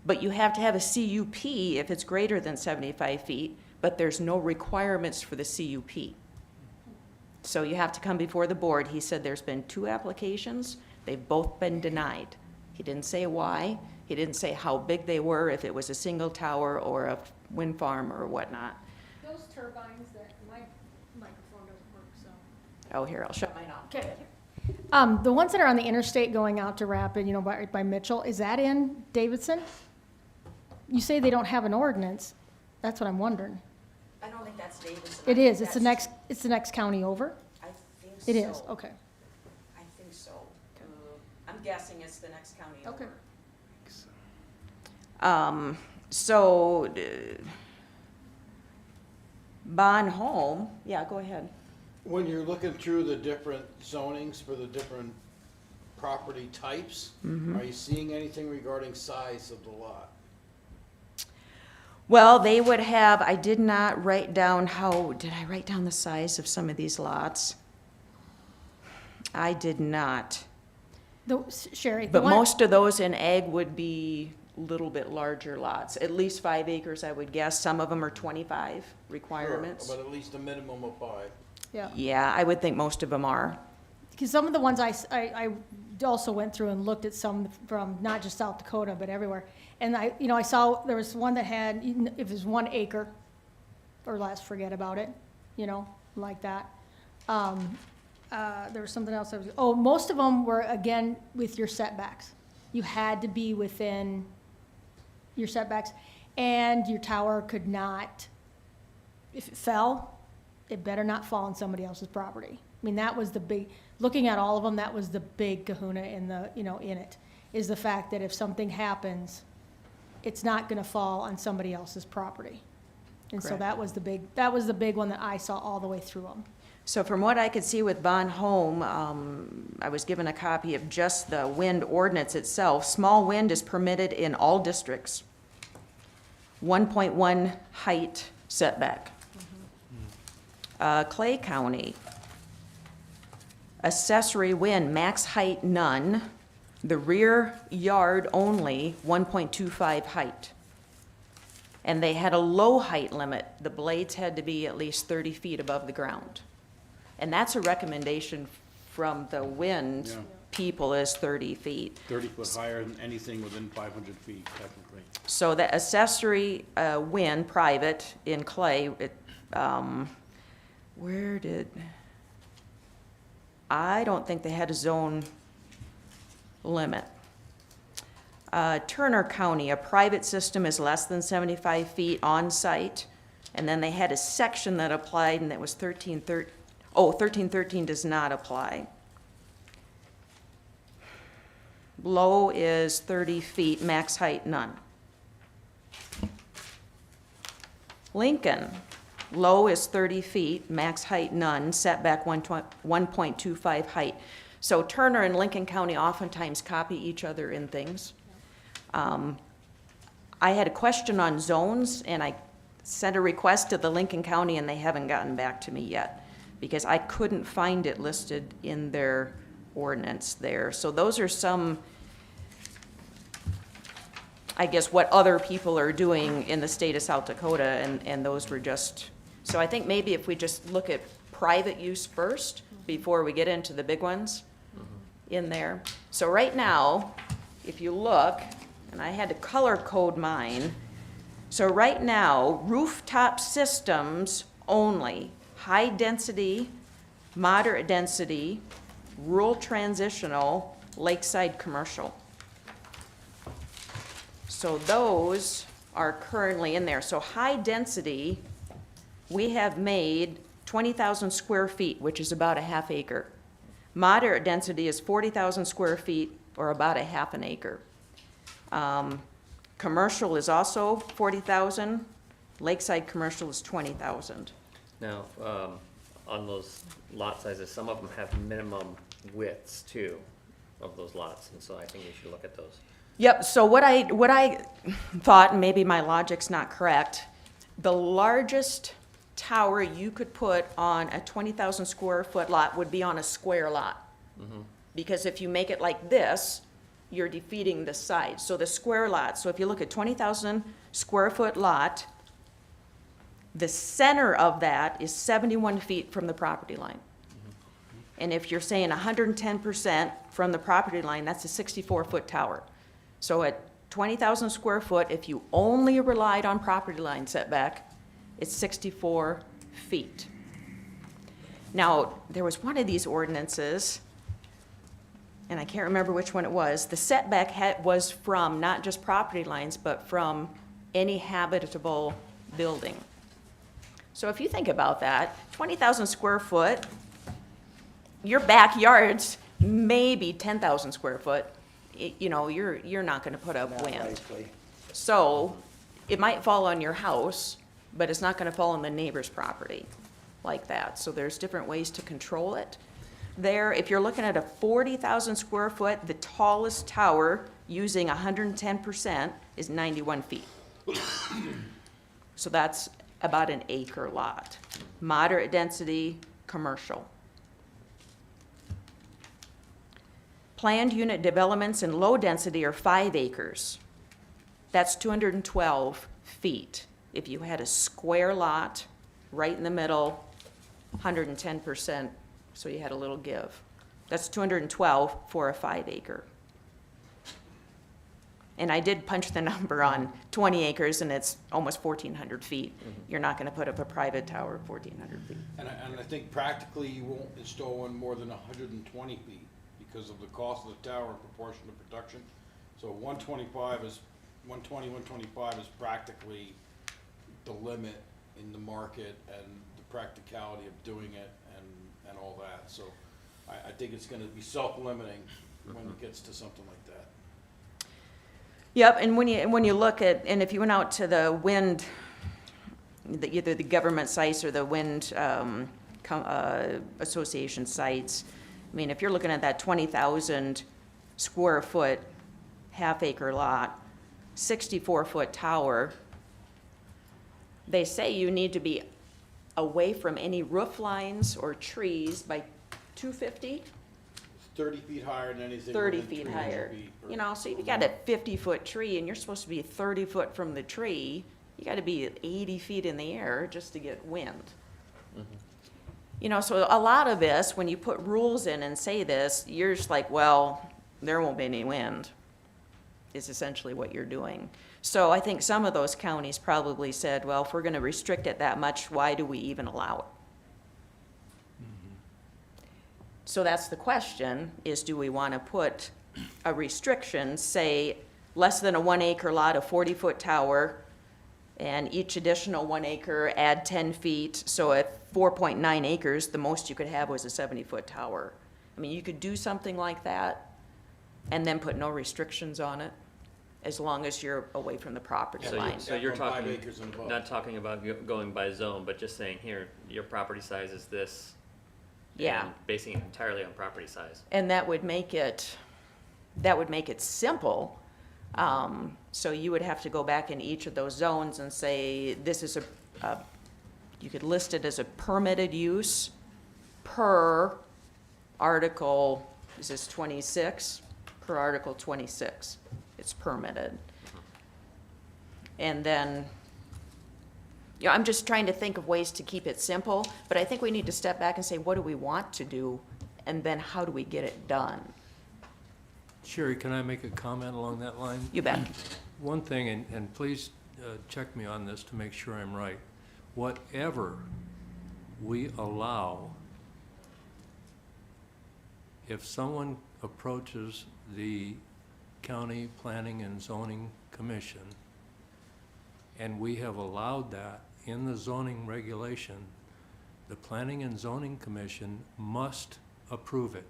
But you have to have a CUP if it's greater than 75 feet, but there's no requirements for the CUP. So you have to come before the board. He said there's been 2 applications. They've both been denied. He didn't say why. He didn't say how big they were, if it was a single tower or a wind farm or whatnot. Those turbines that, my microphone doesn't work, so. Oh, here, I'll shut mine off. Okay. The ones that are on the interstate going out to Rapid, you know, by Mitchell, is that in Davidson? You say they don't have an ordinance. That's what I'm wondering. I don't think that's Davidson. It is. It's the next county over? I think so. It is, okay. I think so. I'm guessing it's the next county over. Okay. Bon Home, yeah, go ahead. When you're looking through the different zonings for the different property types, are you seeing anything regarding size of the lot? Well, they would have, I did not write down did I write down the size of some of these lots? I did not. Sherry, But most of those in ag would be a little bit larger lots, at least 5 acres, I would guess. Some of them are 25 requirements. Sure, but at least a minimum of 5. yeah. Yeah, I would think most of them are. Because some of the ones I also went through and looked at some from not just South Dakota, but everywhere. And I saw there was one that had, if it was 1 acre or less, forget about it, like that. There was something else most of them were, again, with your setbacks. You had to be within your setbacks, and your tower could not, if it fell, it better not fall on somebody else's property. I mean, that was the big, looking at all of them, that was the big kahuna in it, is the fact that if something happens, it's not gonna fall on somebody else's property. And so Correct. that was the big one that I saw all the way through them. So from what I could see with Bon Home, I was given a copy of just the wind ordinance itself. Small wind is permitted in all districts. 1.1 height setback. Clay County, accessory wind, max height none. The rear yard only, 1.25 height. And they had a low height limit. The blades had to be at least 30 feet above the ground. And that's a recommendation from the wind Yeah. people is 30 feet. 30 foot higher than anything within 500 feet, technically. So the accessory wind, private, in Clay, I don't think they had a zone limit. Turner County, a private system is less than 75 feet on site, and then they had a section that applied, and that was 1313 does not apply. Low is 30 feet, max height none. Lincoln, low is 30 feet, max height none, setback 1.25 height. So Turner and Lincoln County oftentimes copy each other in things. I had a question on zones, and I sent a request to the Lincoln County, and they haven't gotten back to me yet, because I couldn't find it listed in their ordinance there. So those are some I guess, what other people are doing in the state of South Dakota, and those were just, so I think maybe if we just look at private use first, before we get into the big ones in there. So right now, if you look, and I had to color code mine, so right now, rooftop systems only, high density, moderate density, rural transitional, lakeside commercial. So those are currently in there. So high density, we have made 20,000 square feet, which is about a half acre. Moderate density is 40,000 square feet, or about a half an acre. Commercial is also 40,000. Lakeside commercial is 20,000. Now, on those lot sizes, some of them have minimum widths too of those lots, and so I think we should look at those. Yep, so what I thought, and maybe my logic's not correct, the largest tower you could put on a 20,000 square foot lot would be on a square lot. Because if you make it like this, you're defeating the size. So the square lot, so if you look at 20,000 square foot lot, the center of that is 71 feet from the property line. And if you're saying 110% from the property line, that's a 64-foot tower. So at 20,000 square foot, if you only relied on property line setback, it's 64 feet. Now, there was one of these ordinances, and I can't remember which one it was. The setback was from not just property lines, but from any habitable building. So if you think about that, 20,000 square foot, your backyard's maybe 10,000 square foot. You know, you're not gonna put up Not wind. likely. So it might fall on your house, but it's not gonna fall on the neighbor's property like that. So there's different ways to control it. There, if you're looking at a 40,000 square foot, the tallest tower using 110% is 91 feet. So that's about an acre lot. Moderate density, commercial. Planned unit developments in low density are 5 acres. That's 212 feet. If you had a square lot right in the middle, 110%, so you had a little give. That's 212 for a 5 acre. And I did punch the number on 20 acres, and it's almost 1,400 feet. You're not gonna put up a private tower of 1,400 feet. And I think practically you won't install one more than 120 feet because of the cost of the tower in proportion to production. So 125 is, 125 is practically the limit in the market and the practicality of doing it and all that. So I think it's gonna be self-limiting when it gets to something like that. Yep, and when you look at, and if you went out to the wind, either the government sites or the wind association sites, I mean, if you're looking at that 20,000 square foot, half acre lot, 64-foot tower, they say you need to be away from any roof lines or trees by 250, 30 feet higher than anything. 30 within feet 300 higher. feet or- You know, so if you got a 50-foot tree and you're supposed to be 30 foot from the tree, you gotta be 80 feet in the air just to get wind. You know, so a lot of this, when you put rules in and say this, you're just like, well, there won't be any wind, is essentially what you're doing. So I think some of those counties probably said, well, if we're gonna restrict it that much, why do we even allow it? So that's the question, is do we wanna put a restriction, say, less than a 1 acre lot, a 40-foot tower, and each additional 1 acre add 10 feet, so at 4.9 acres, the most you could have was a 70-foot tower. I mean, you could do something like that and then put no restrictions on it, as long as you're away from the property So line. So you're From 5 talking, acres and above. not talking about going by zone, but just saying, here, your property size is this. Yeah. And basing it entirely on property size. And that would make it simple. So you would have to go back in each of those zones and say, this is you could list it as a permitted use per article, is this 26? Per article 26, it's permitted. And then, you know, I'm just trying to think of ways to keep it simple, but I think we need to step back and say, what do we want to do? And then how do we get it done? Sherry, can I make a comment along that line? You bet. One thing, and please check me on this to make sure I'm right. Whatever we allow, if someone approaches the County Planning and Zoning Commission, and we have allowed that in the zoning regulation, the Planning and Zoning Commission must approve it.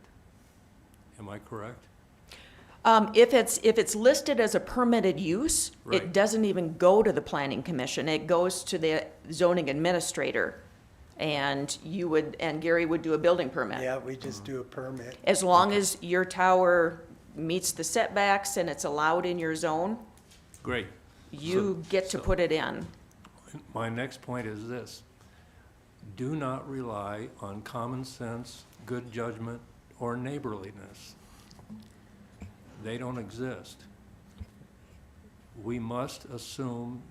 Am I correct? If it's listed as a permitted use, Right. it doesn't even go to the planning commission. It goes to the zoning administrator. And Gary would do a building permit. Yeah, we just do a permit. As long as your tower meets the setbacks and it's allowed in your zone, Great. you get to put it in. My next point is this: do not rely on common sense, good judgment, or neighborliness. They don't exist. We must assume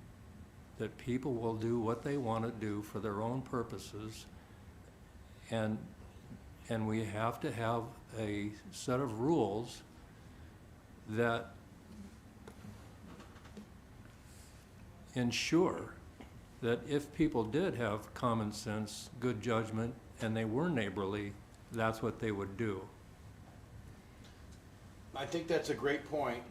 that people will do what they want to do for their own purposes, and we have to have a set of rules that ensure that if people did have common sense, good judgment, and they were neighborly, that's what they would do. I think that's a great point,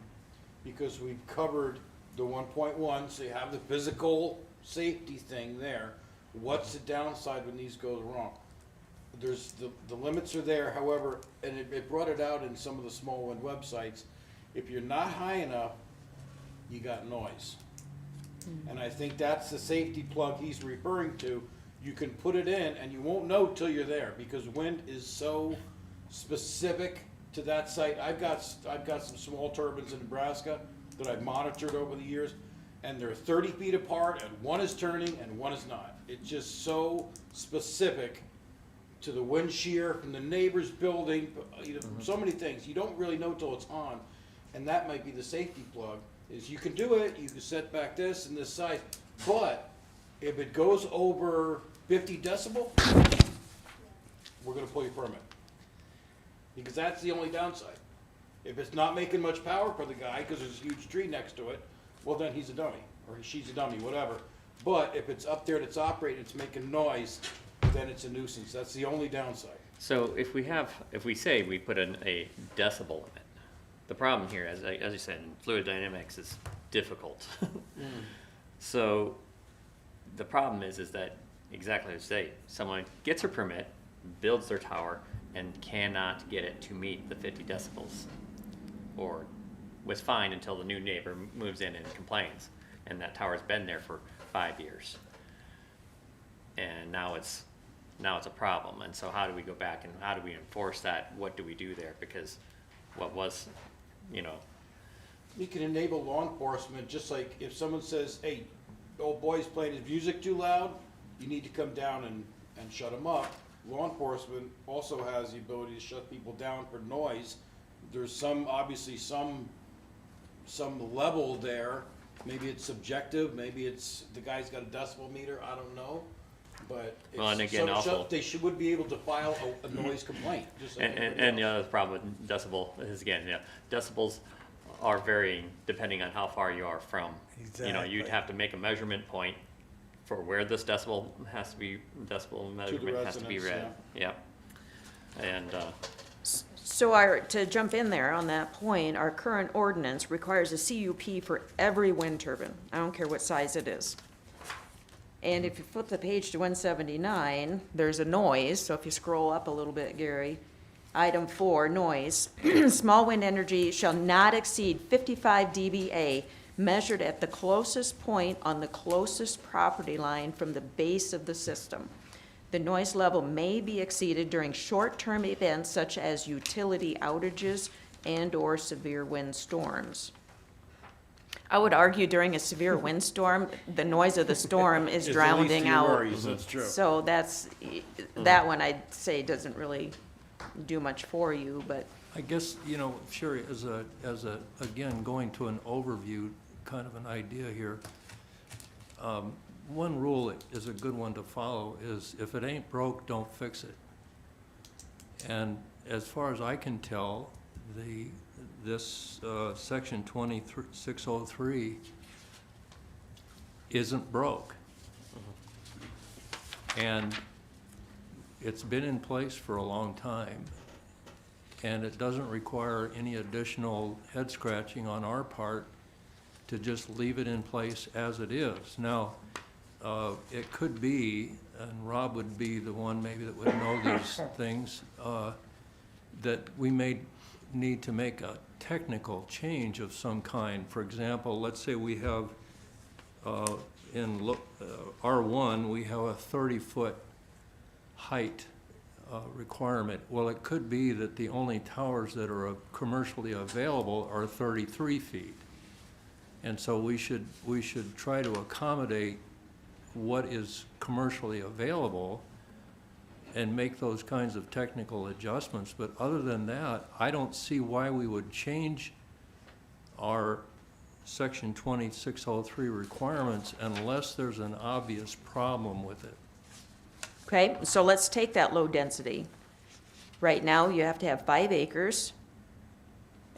because we've covered the 1.1, so you have the physical safety thing there. What's the downside when these goes wrong? There's, the limits are there, however, and it brought it out in some of the small wind websites, if you're not high enough, you got noise. And I think that's the safety plug he's referring to. You can put it in and you won't know till you're there, because wind is so specific to that site. I've got some small turbines in Nebraska that I've monitored over the years, and they're 30 feet apart, and one is turning and one is not. It's just so specific to the wind shear from the neighbor's building, you know, so many things. You don't really know till it's on, and that might be the safety plug, is you can do it, you can set back this and this size, but if it goes over 50 decibel, we're gonna pull your permit. Because that's the only downside. If it's not making much power for the guy, because there's a huge tree next to it, well, then he's a dummy, or she's a dummy, whatever. But if it's up there and it's operating, it's making noise, then it's a nuisance. That's the only downside. So if we say we put in a decibel limit, the problem here, as you said, in fluid dynamics is difficult. So the problem is that, exactly as you say, someone gets a permit, builds their tower, and cannot get it to meet the 50 decibels, or was fine until the new neighbor moves in and complains, and that tower's been there for 5 years. And now it's a problem, and so how do we go back and how do we enforce that? What do we do there? Because what was, you know, You can enable law enforcement, just like if someone says, hey, old boy's playing his music too loud, you need to come down and shut him up. Law enforcement also has the ability to shut people down for noise. There's obviously some level there. Maybe it's subjective, maybe it's, the guy's got a decibel meter, I don't know. But Well, and again, also- they would be able to file a noise complaint, just like anybody and the else. other problem with decibel is, again, yeah, decibels are varying depending on how far you are from. You know, you'd Exactly. have to make a measurement point for where this decibel measurement has to be residence, read. Yeah. And, So to jump in there on that point, our current ordinance requires a CUP for every wind turbine. I don't care what size it is. And if you flip the page to 179, there's a noise, so if you scroll up a little bit, Gary, item 4, noise. Small wind energy shall not exceed 55 dBA, measured at the closest point on the closest property line from the base of the system. The noise level may be exceeded during short-term events such as utility outages and/or severe wind storms. I would argue during a severe windstorm, the noise of the storm is It's the least drowning of your out. worries, that's true. So that one I'd say doesn't really do much for you, but I guess, you know, Sherry, again, going to an overview, kind of an idea here, One rule that is a good one to follow is if it ain't broke, don't fix it. And as far as I can tell, this section 2603 isn't broke. And it's been in place for a long time. And it doesn't require any additional head scratching on our part to just leave it in place as it is. Now, it could be, and Rob would be the one maybe that would know these things, that we may need to make a technical change of some kind. For example, let's say we have, in R1, we have a 30-foot height requirement. Well, it could be that the only towers that are commercially available are 33 feet. And so we should try to accommodate what is commercially available and make those kinds of technical adjustments. But other than that, I don't see why we would change our Section 2603 requirements unless there's an obvious problem with it. Okay, so let's take that low density. Right now, you have to have 5 acres,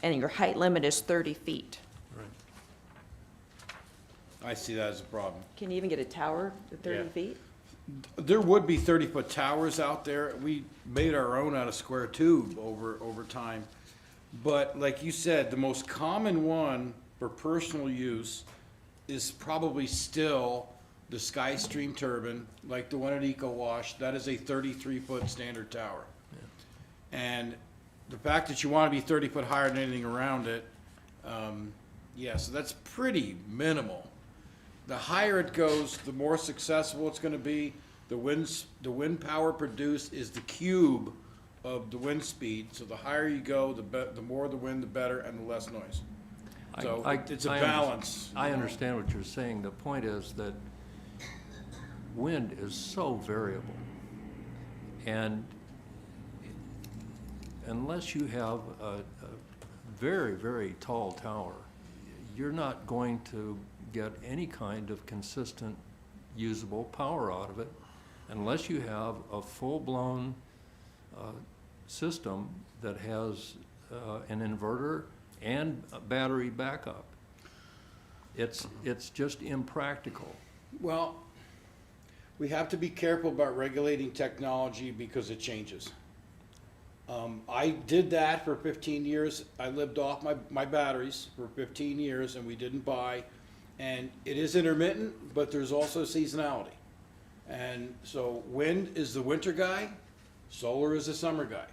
and your height limit is 30 feet. I see that as a problem. Can you even get a tower at 30 Yeah. feet? There would be 30-foot towers out there. We made our own out of square tube over time. But like you said, the most common one for personal use is probably still the SkyStream turbine, like the one at Eco Wash. That is a 33-foot standard tower. And the fact that you want to be 30 foot higher than anything around it, yeah, so that's pretty minimal. The higher it goes, the more successful it's going to be. The wind power produced is the cube of the wind speed. So the higher you go, the more the wind, the better, and the less noise. So it's a balance. I understand what you're saying. The point is that wind is so variable. And unless you have a very, very tall tower, you're not going to get any kind of consistent usable power out of it unless you have a full-blown system that has an inverter and a battery backup. It's just impractical. Well, we have to be careful about regulating technology because it changes. I did that for 15 years. I lived off my batteries for 15 years and we didn't buy. And it is intermittent, but there's also seasonality. And so wind is the winter guy, solar is the summer guy.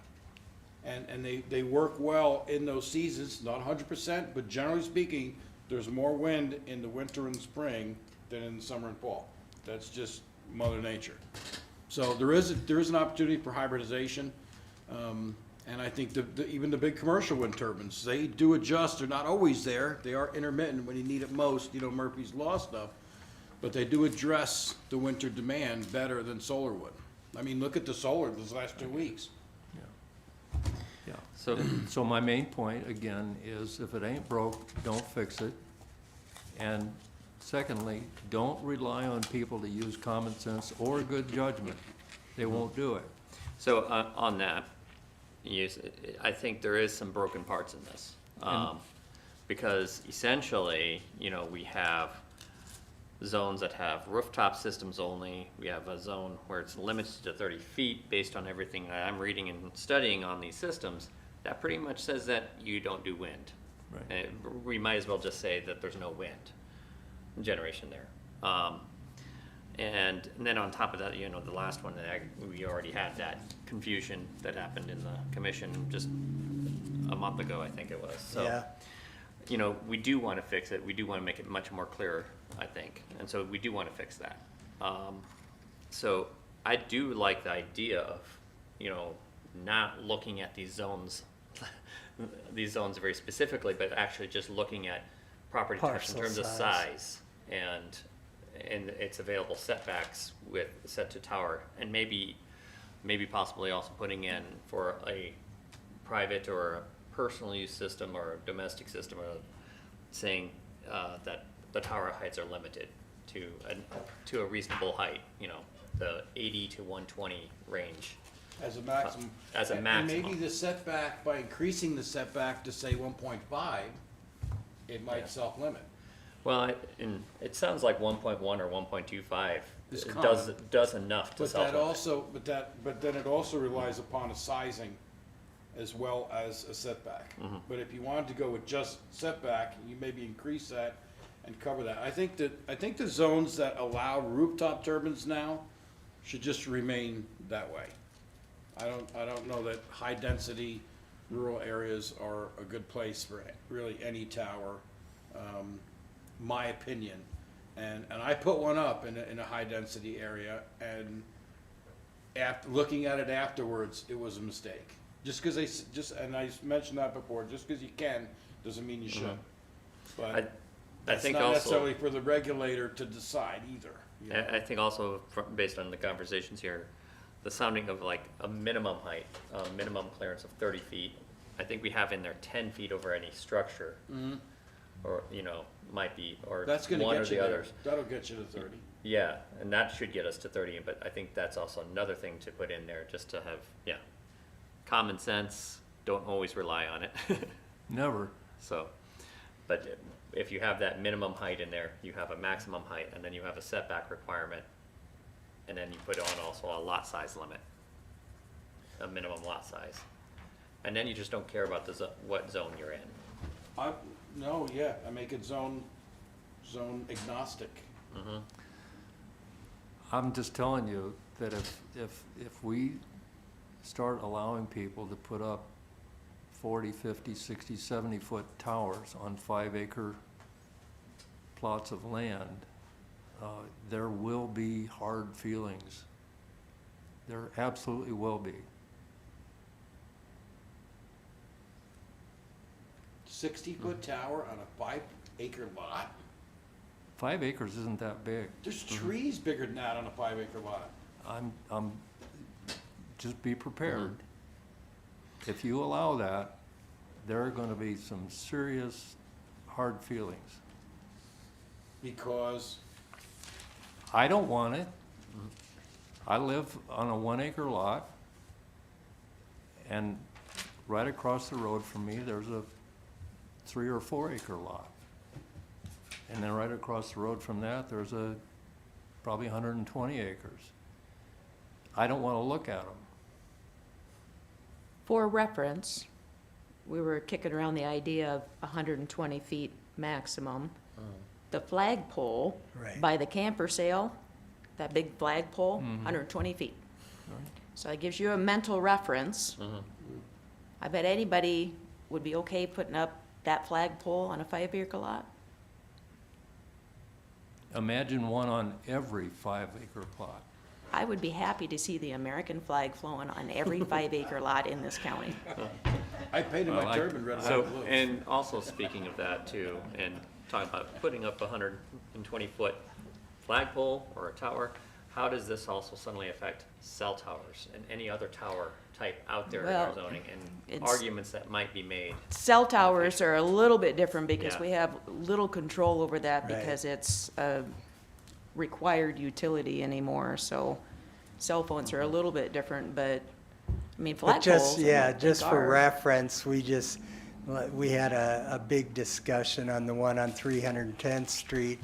And they work well in those seasons, not 100%, but generally speaking, there's more wind in the winter and spring than in the summer and fall. That's just Mother Nature. So there is an opportunity for hybridization. And I think even the big commercial wind turbines, they do adjust. They're not always there. They are intermittent when you need it most, Murphy's Law stuff. But they do address the winter demand better than solar would. I mean, look at the solar these last 2 weeks. Yeah. So, So my main point, again, is if it ain't broke, don't fix it. And secondly, don't rely on people to use common sense or good judgment. They won't do it. so on that, I think there is some broken parts in this. Because essentially, we have zones that have rooftop systems only. We have a zone where it's limited to 30 feet based on everything that I'm reading and studying on these systems. That pretty much says that you don't do wind. Right. And we might as well just say that there's no wind generation there. And then on top of that, the last one, we already had that confusion that happened in the commission just a month ago, I think it was. So, Yeah. we do want to fix it. We do want to make it much more clear, I think. And so we do want to fix that. So I do like the idea of, not looking at these zones very specifically, but actually just looking at property types in Parcel terms of size. size and its available setbacks with set to tower, and maybe possibly also putting in for a private or a personal use system or a domestic system, or saying that the tower heights are limited. to a reasonable height, you know, the 80 to 120 range. As a maximum. As a And maximum. maybe the setback, by increasing the setback to say 1.5, it might Yeah. self-limit. Well, it sounds like 1.1 or 1.25 Is does enough to But self that also, but then it also relies upon a sizing as well as a setback. Mhm. But if you wanted to go with just setback, you maybe increase that and cover that. I think the zones that allow rooftop turbines now should just remain that way. I don't know that high-density rural areas are a good place for really any tower, my opinion. And I put one up in a high-density area, and after, looking at it afterwards, it was a mistake. Just because and I mentioned that before, just because you can, doesn't mean you should. But I that's think not also, necessarily for the regulator to decide either. You know? I think also based on the conversations here, the sounding of like a minimum height, minimum clearance of 30 feet. I think we have in there 10 feet over any structure, Mhm. or, you know, might be, or That's gonna one or get you the there. others. That'll get you to 30. Yeah, and that should get us to 30, but I think that's also another thing to put in there, just to have, yeah, common sense, don't always rely on it. Never. So, but if you have that minimum height in there, you have a maximum height, and then you have a setback requirement, and then you put on also a lot size limit, a minimum lot size. And then you just don't care about what zone you're in. I make it zone agnostic. Mhm. I'm just telling you that if we start allowing people to put up 40, 50, 60, 70-foot towers on 5-acre plots of land, there will be hard feelings. There absolutely will be. 60-foot tower on a 5-acre lot? 5 acres isn't that big. There's trees bigger than that on a 5-acre lot. Just be prepared. If you allow that, there are gonna be some serious hard feelings. Because, I don't want it. I live on a 1-acre lot, and right across the road from me, there's a 3 or 4-acre lot. And then right across the road from that, there's probably 120 acres. I don't want to look at them. For reference, we were kicking around the idea of 120 feet maximum. The flagpole Right. by the camper sale, that big flagpole, Mhm. 120 feet. Right. So it gives you a mental reference. Mhm. I bet anybody would be okay putting up that flagpole on a 5-acre lot. Imagine one on every 5-acre plot. I would be happy to see the American flag flowing on every 5-acre lot in this county. I painted Well, my I- turban red, white, So, and blue. and also speaking of that too, and talking about putting up a 120-foot flagpole or a tower, how does this also suddenly affect cell towers and any other tower type out there in our Well, zoning, and it's- arguments that might be made? Cell towers are a little bit different because Yeah. we have little control over that Right. because it's a required utility anymore, so cell phones are a little bit different, but, I mean, But just, flagpoles, I yeah, don't think just for are. reference, we had a big discussion on the one on 310th Street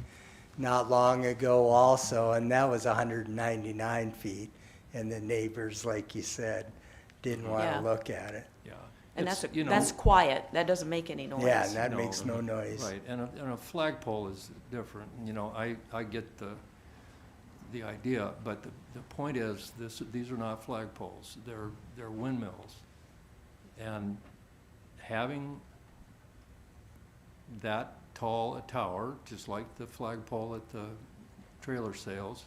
not long ago also, and that was 199 feet. And the neighbors, like you said, didn't want Yeah. to look at it. Yeah. And It's, that's, you know, that's quiet, that doesn't make any noise. Yeah, and that No. makes no noise. Right, and a flagpole is different, you know, I get the idea, but the point is, these are not flagpoles, they're windmills. And having that tall a tower, just like the flagpole at the trailer sales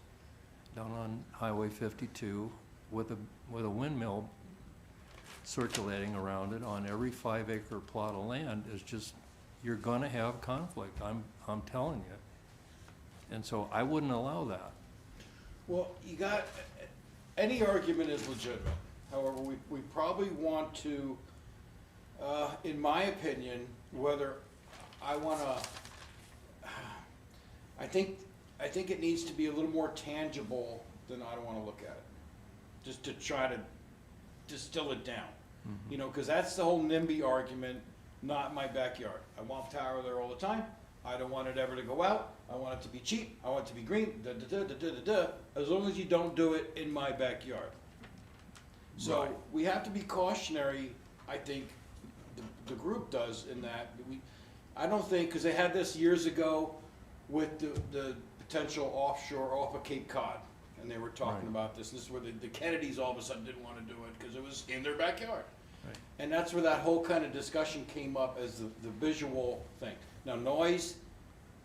down on Highway 52, with a windmill circulating around it on every 5-acre plot of land is just, you're gonna have conflict, I'm telling you. And so I wouldn't allow that. Well, any argument is legitimate. However, we probably want to, in my opinion, whether I think I think it needs to be a little more tangible than I don't wanna look at it. Just to try to distill it down. You know, cause that's the whole NIMBY argument, not my backyard. I want power there all the time. I don't want it ever to go out. I want it to be cheap. I want it to be green, as long as you don't do it in my backyard. So Right. we have to be cautionary, I think, the group does in that. I don't think, because they had this years ago with the potential offshore off of Cape Cod. And they were talking Right. about this. This is where the Kennedys all of a sudden didn't want to do it because it was in their backyard. Right. And that's where that whole kind of discussion came up as the visual thing. Now, noise,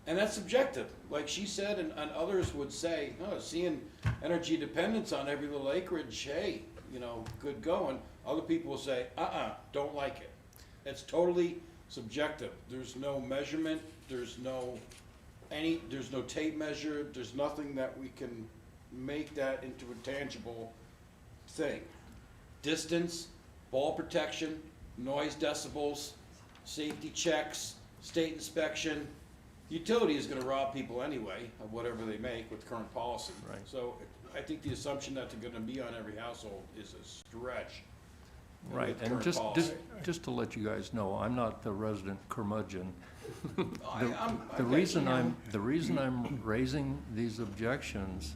and that's subjective. Like she said, and others would say, oh, seeing energy dependence on every little acreage, hey, you know, good going. Other people will say, don't like it. It's totally subjective. There's no measurement, there's no tape measure, there's nothing that we can make that into a tangible thing. Distance, ball protection, noise decibels, safety checks, state inspection. Utility is gonna rob people anyway of whatever they make with current policy. Right. So I think the assumption that they're gonna be on every household is a stretch. Right, with and current just policy. to let you guys know, I'm not the resident curmudgeon. I The reason know. I'm raising these objections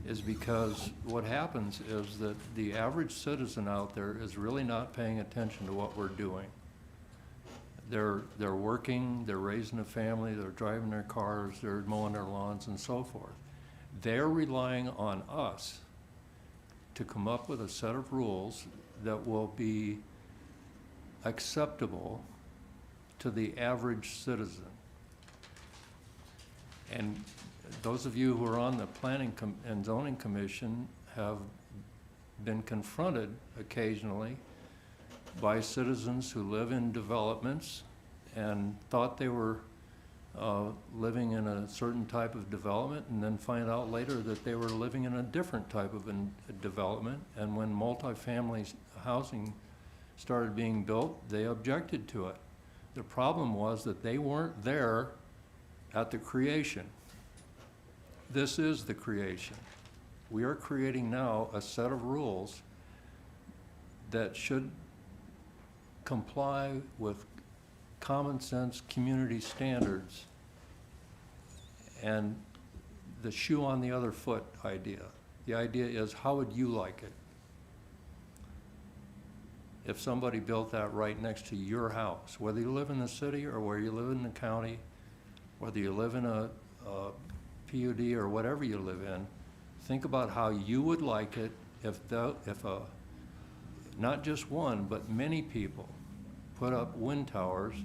is because what happens is that the average citizen out there is really not paying attention to what we're doing. They're working, they're raising a family, they're driving their cars, they're mowing their lawns and so forth. They're relying on us to come up with a set of rules that will be acceptable to the average citizen. And those of you who are on the Planning and Zoning Commission have been confronted occasionally by citizens who live in developments and thought they were living in a certain type of development, and then find out later that they were living in a different type of development. And when multifamily housing started being built, they objected to it. The problem was that they weren't there at the creation. This is the creation. We are creating now a set of rules that should comply with common sense community standards and the shoe on the other foot idea. The idea is, how would you like it if somebody built that right next to your house, whether you live in the city or where you live in the county, whether you live in a PUD or whatever you live in? Think about how you would like it if not just one, but many people put up wind towers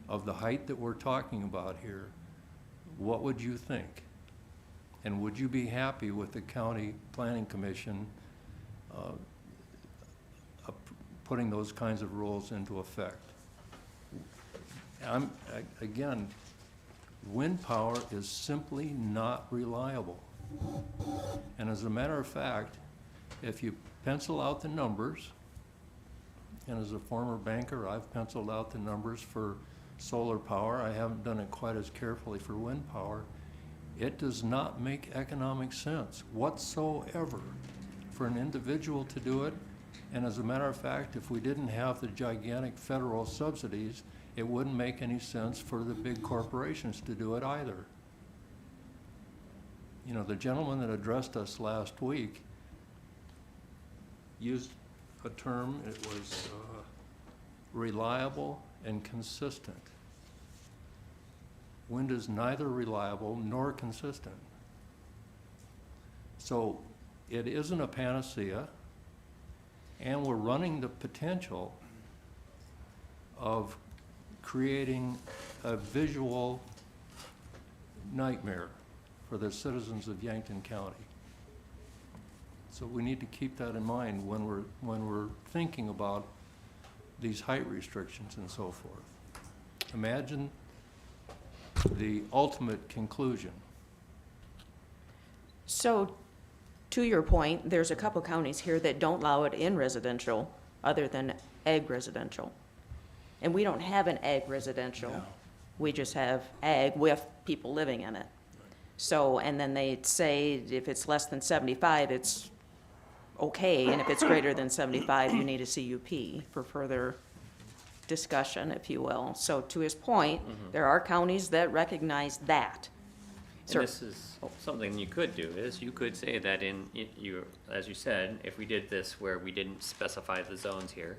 of the height that we're talking about here. What would you think? And would you be happy with the County Planning Commission putting those kinds of rules into effect? Again, wind power is simply not reliable. And as a matter of fact, if you pencil out the numbers, and as a former banker, I've penciled out the numbers for solar power. I haven't done it quite as carefully for wind power. It does not make economic sense whatsoever for an individual to do it. And as a matter of fact, if we didn't have the gigantic federal subsidies, it wouldn't make any sense for the big corporations to do it either. You know, the gentleman that addressed us last week used a term, it was reliable and consistent. Wind is neither reliable nor consistent. So it isn't a panacea, and we're running the potential of creating a visual nightmare for the citizens of Yankton County. So we need to keep that in mind when we're thinking about these height restrictions and so forth. Imagine the ultimate conclusion. So, to your point, there's a couple counties here that don't allow it in residential, other than ag residential. And we don't have an ag residential. No. We just have ag with people living in it. So, and then they'd say if it's less than 75, it's okay, and if it's greater than 75, you need a CUP for further discussion, if you will. So to his point, there are counties that recognize that. And Sir. this is something you could do, is you could say that as you said, if we did this where we didn't specify the zones here,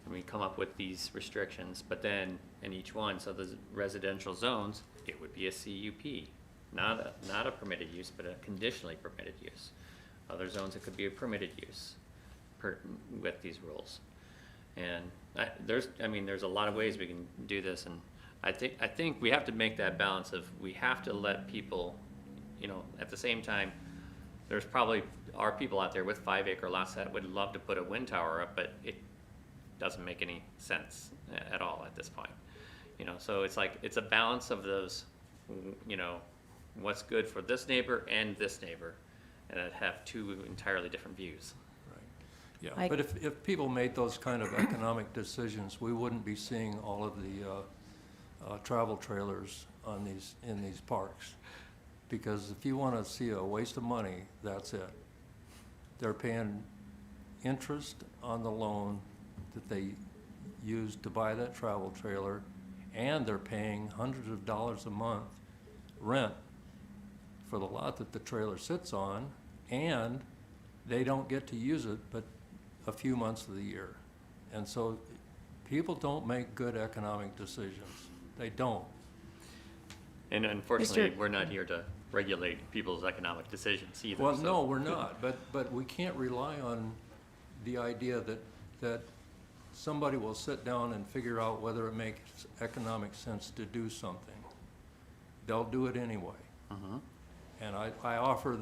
and we come up with these restrictions, but then in each one, so the residential zones, it would be a CUP, not a permitted use, but a conditionally permitted use. Other zones, it could be a permitted use with these rules. And there's a lot of ways we can do this, and I think we have to make that balance of, we have to let people, at the same time, there's probably are people out there with 5-acre lots that would love to put a wind tower up, but it doesn't make any sense at all at this point. So it's like, it's a balance of those, what's good for this neighbor and this neighbor, and that have two entirely different views. Yeah, I- but if people made those kind of economic decisions, we wouldn't be seeing all of the travel trailers in these parks. Because if you want to see a waste of money, that's it. They're paying interest on the loan that they used to buy that travel trailer, and they're paying hundreds of dollars a month rent for the lot that the trailer sits on, and they don't get to use it but a few months of the year. And so people don't make good economic decisions. They don't. And unfortunately, Mr. we're not here to regulate people's economic decisions either. Well, so- no, we're not, but we can't rely on the idea that somebody will sit down and figure out whether it makes economic sense to do something. They'll do it anyway. Mhm. And I offer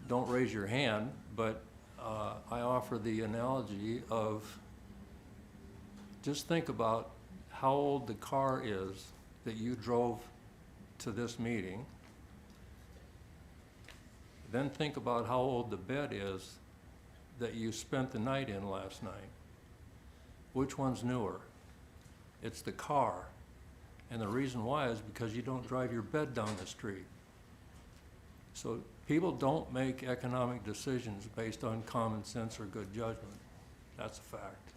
don't raise your hand, but I offer the analogy of, just think about how old the car is that you drove to this meeting. Then think about how old the bed is that you spent the night in last night. Which one's newer? It's the car. And the reason why is because you don't drive your bed down the street. So people don't make economic decisions based on common sense or good judgment. That's a fact.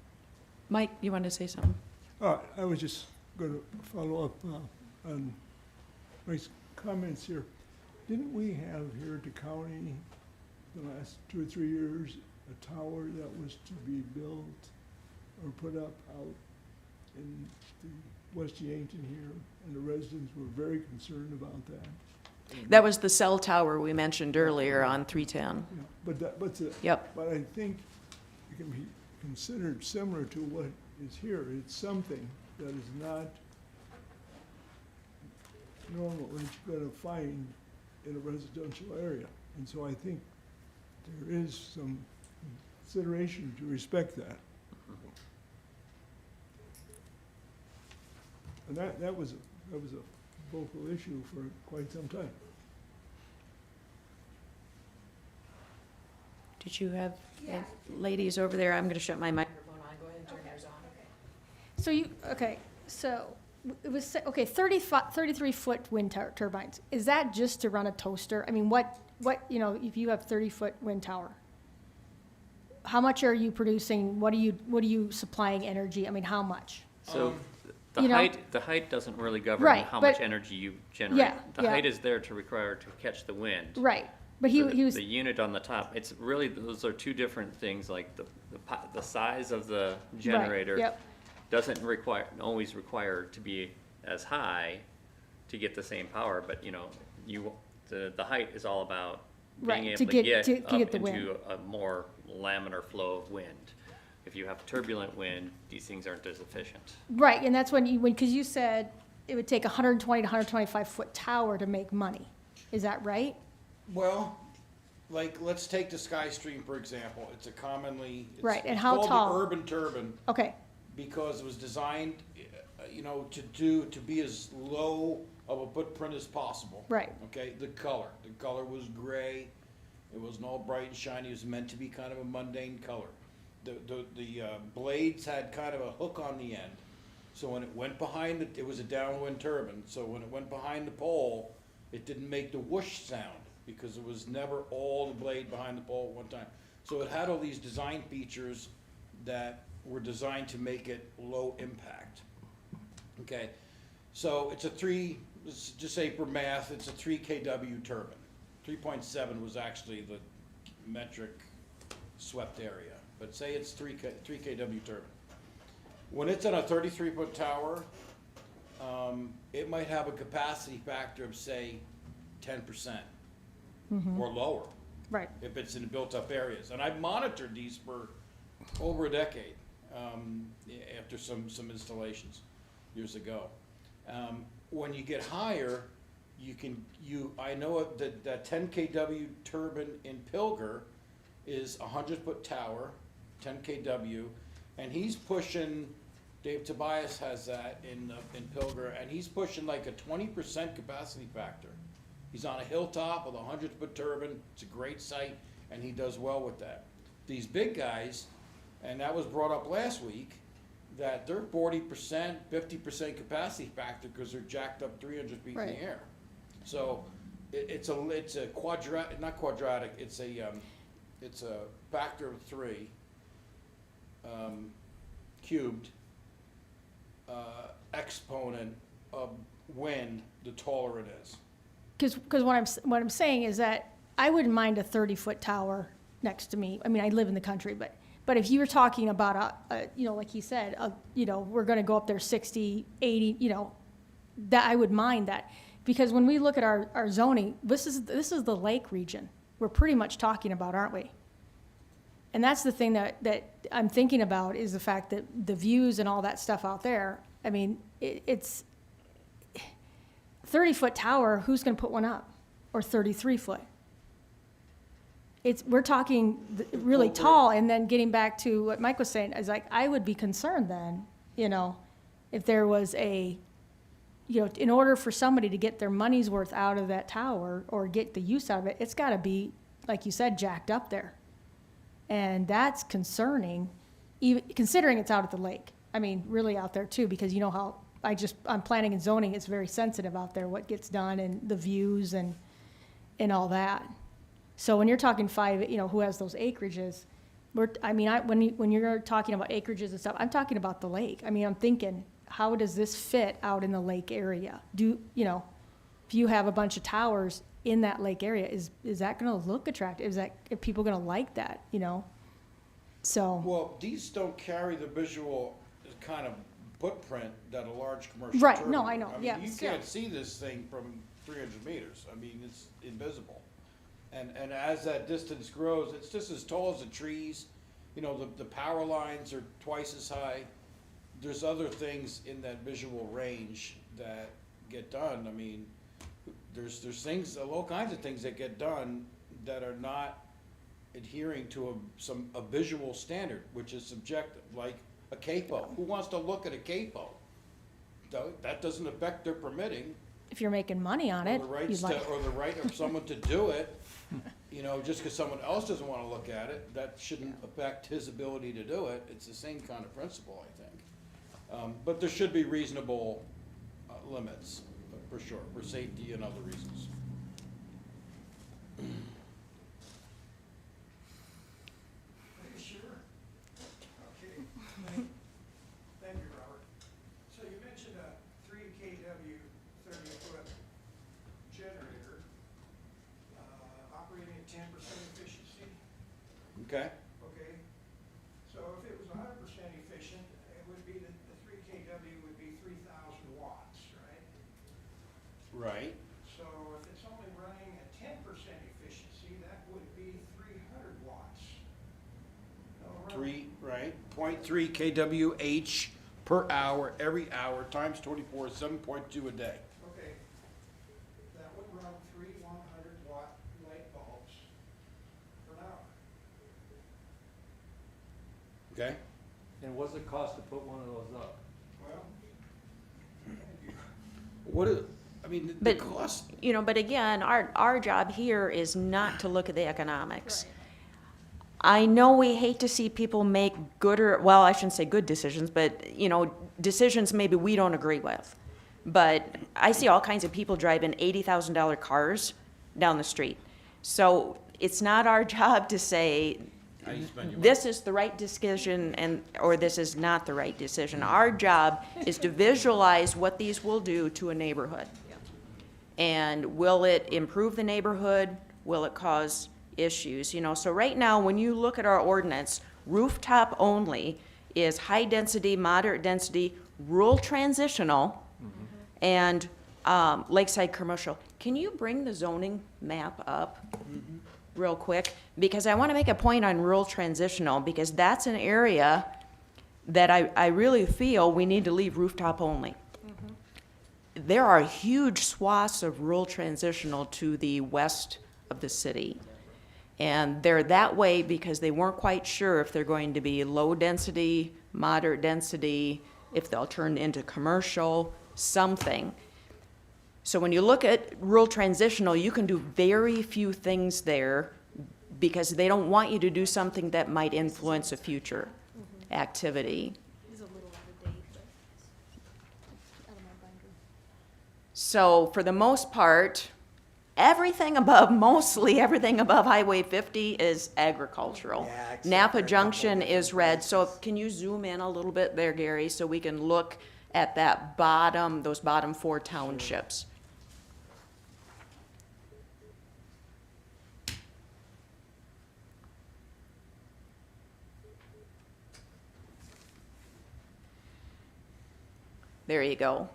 Mike, you wanted to say something? I was just going to follow up on Mike's comments here. Didn't we have here at the county, the last 2 or 3 years, a tower that was to be built or put up out in the West Yankton here, and the residents were very concerned about that? That was the cell tower we mentioned earlier on 310. Yeah, but Yep. but I think it can be considered similar to what is here. It's something that is not normal that you're gonna find in a residential area. And so I think there is some consideration to respect that. And that was a vocal issue for quite some time. Did you have ladies over there? I'm going to shut my microphone on. Go ahead and turn yours on. So it was, 33-foot wind turbines. Is that just to run a toaster? I mean, what, if you have 30-foot wind tower, how much are you producing? What are you supplying energy? I mean, how much? So you know- the height doesn't really govern Right, how but- much energy you generate. Yeah, The yeah. height is there to catch the wind. Right, but he was, The unit on the top, it's really, those are two different things, like the size of the generator yep. doesn't always require to be as high to get the same power, but the height is all about being Right, able to to get- get to up get the wind. into a more laminar flow of wind. If you have turbulent wind, these things aren't as efficient. right, and that's because you said it would take 120 to 125-foot tower to make money. Is that right? Well, like, let's take the Skystream, for example. It's a commonly. Right, and it's how called tall? the urban turbine Okay, because it was designed, to be as low of a footprint as possible. right, Okay, the color was gray. It wasn't all bright and shiny. It was meant to be kind of a mundane color. The blades had kind of a hook on the end. So when it went behind it was a downwind turbine. So when it went behind the pole, It didn't make the whoosh sound because it was never all the blade behind the pole at one time. So it had all these design features that were designed to make it low impact. Okay, so it's a let's just say for math, it's a 3 kW turbine. 3.7 was actually the metric swept area, but say it's 3 kW turbine. When it's on a 33-foot tower, it might have a capacity factor of, say, 10% or lower, Right. if it's in built-up areas. And I've monitored these for over a decade, after some installations years ago. When you get higher, I know that 10 kW turbine in Pilger is a 100-foot tower, 10 kW, and he's pushing, Dave Tobias has that in Pilger, and he's pushing like a 20% capacity factor. He's on a hilltop with a 100-foot turbine, it's a great site, and he does well with that. These big guys, and that was brought up last week, that they're 40%, 50% capacity factor because they're jacked up 300 feet in Right. the air. So it's a quadratic, not quadratic, it's a factor of 3 cubed exponent of wind, the taller it is. Because what I'm saying is that I wouldn't mind a 30-foot tower next to me. I mean, I live in the country, but if you were talking about like he said, we're going to go up there 60, 80, that I would mind that. Because when we look at our zoning, this is the lake region we're pretty much talking about, aren't we? And that's the thing that I'm thinking about, is the fact that the views and all that stuff out there, I mean, it's 30-foot tower, who's going to put one up? Or 33-foot? We're talking really tall, and then getting back to what Mike was saying, is like, I would be concerned then, if there was in order for somebody to get their money's worth out of that tower or get the use out of it, it's got to be, like you said, jacked up there. And that's concerning, even considering it's out at the lake. I mean, really out there too, because you know how I'm planning and zoning, it's very sensitive out there, what gets done and the views and all that. So when you're talking 5, who has those acreages, when you're talking about acreages and stuff, I'm talking about the lake. I mean, I'm thinking, how does this fit out in the lake area? If you have a bunch of towers in that lake area, is that going to look attractive? Are people going to like that? So. Well, these don't carry the visual kind of footprint that a large commercial Right, turbine no, would. I know, yeah, You still. can't see this thing from 300 meters. I mean, it's invisible. And as that distance grows, it's just as tall as the trees. The power lines are twice as high. There's other things in that visual range that get done. I mean, there's things, all kinds of things that get done that are not adhering to a visual standard, which is subjective, like a capo. Who wants to look at a capo? That doesn't affect their permitting. If you're making money on it, Or the right of someone to do it, just because someone else doesn't want to look at it, that shouldn't affect his ability to do it. It's the same kind of principle, I think. But there should be reasonable limits, for sure, for safety and other reasons. Are you sure? Okay. Thank you, Robert. So you mentioned a 3 kW 30-foot generator, operating at 10% efficiency. Okay? Okay. So if it was 100% efficient, it would be the 3 kW would be 3,000 watts, right? Right. So if it's only running at 10% efficiency, that would be 300 watts. Right, 0.3 kWh per hour, every hour, times 24, 7.2 a day. Okay. That would run 3 100-watt light bulbs per hour. Okay? And what's it cost to put one of those up? Well, The But- cost, But again, our job here is not to look at the economics. I know we hate to see people make I shouldn't say good decisions, but, decisions maybe we don't agree with. But I see all kinds of people driving $80,000 cars down the street. So it's not our job to say, How you spend your money. this is the right decision or this is not the right decision. Our job is to visualize what these will do to a neighborhood. And will it improve the neighborhood? Will it cause issues? You know, so right now, when you look at our ordinance, rooftop only is high density, moderate density, rural transitional, and lakeside commercial. Can you bring the zoning map up real quick? Because I want to make a point on rural transitional, because that's an area that I really feel we need to leave rooftop only. There are huge swaths of rural transitional to the west of the city. And they're that way because they weren't quite sure if they're going to be low density, moderate density, if they'll turn into commercial, something. So when you look at rural transitional, you can do very few things there because they don't want you to do something that might influence a future activity. It's a little out of date, but it's out of my binder. So for the most part, mostly everything above Highway 50 is agricultural. Yeah, except for Napa a couple Junction different is red, so places. can you zoom in a little bit there, Gary, so we can look at that those bottom 4 townships? There you go.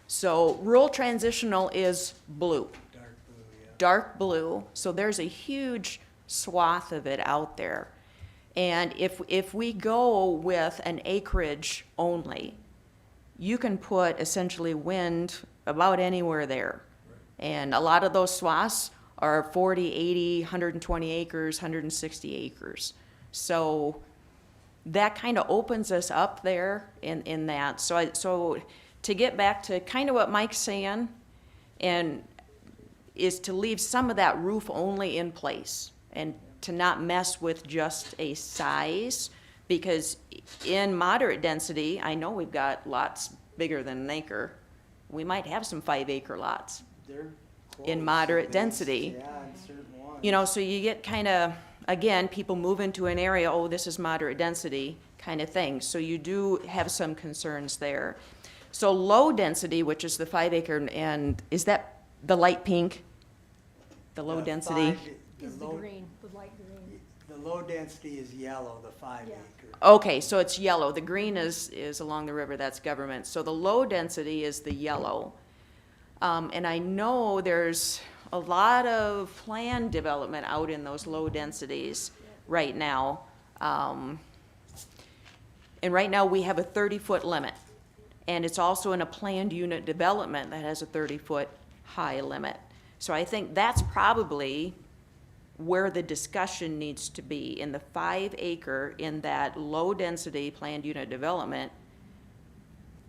So rural transitional is blue. Dark blue, yeah. Dark blue, so there's a huge swath of it out there. And if we go with an acreage only, you can put essentially wind about anywhere there. And a lot of those swaths are 40, 80, 120 acres, 160 acres. So that kind of opens us up there in that. So to get back to kind of what Mike's saying, and is to leave some of that roof only in place and to not mess with just a size, because in moderate density, I know we've got lots bigger than an acre. We might have some 5-acre lots. They're In close, moderate at least. density. Yeah, in certain ones. You know, so you get kind of, again, people move into an area, oh, this is moderate density kind of thing. So you do have some concerns there. So low density, which is the 5-acre, and is that the light pink? The low The density? Is the green, the light green. The low density is yellow, the 5 Yeah. acre. Okay, so it's yellow. The green is along the river, that's government. So the low density is the yellow. And I know there's a lot of planned development out in those low densities right now. And right now, we have a 30-foot limit. And it's also in a planned unit development that has a 30-foot high limit. So I think that's probably where the discussion needs to be, in the 5-acre, in that low-density planned unit development.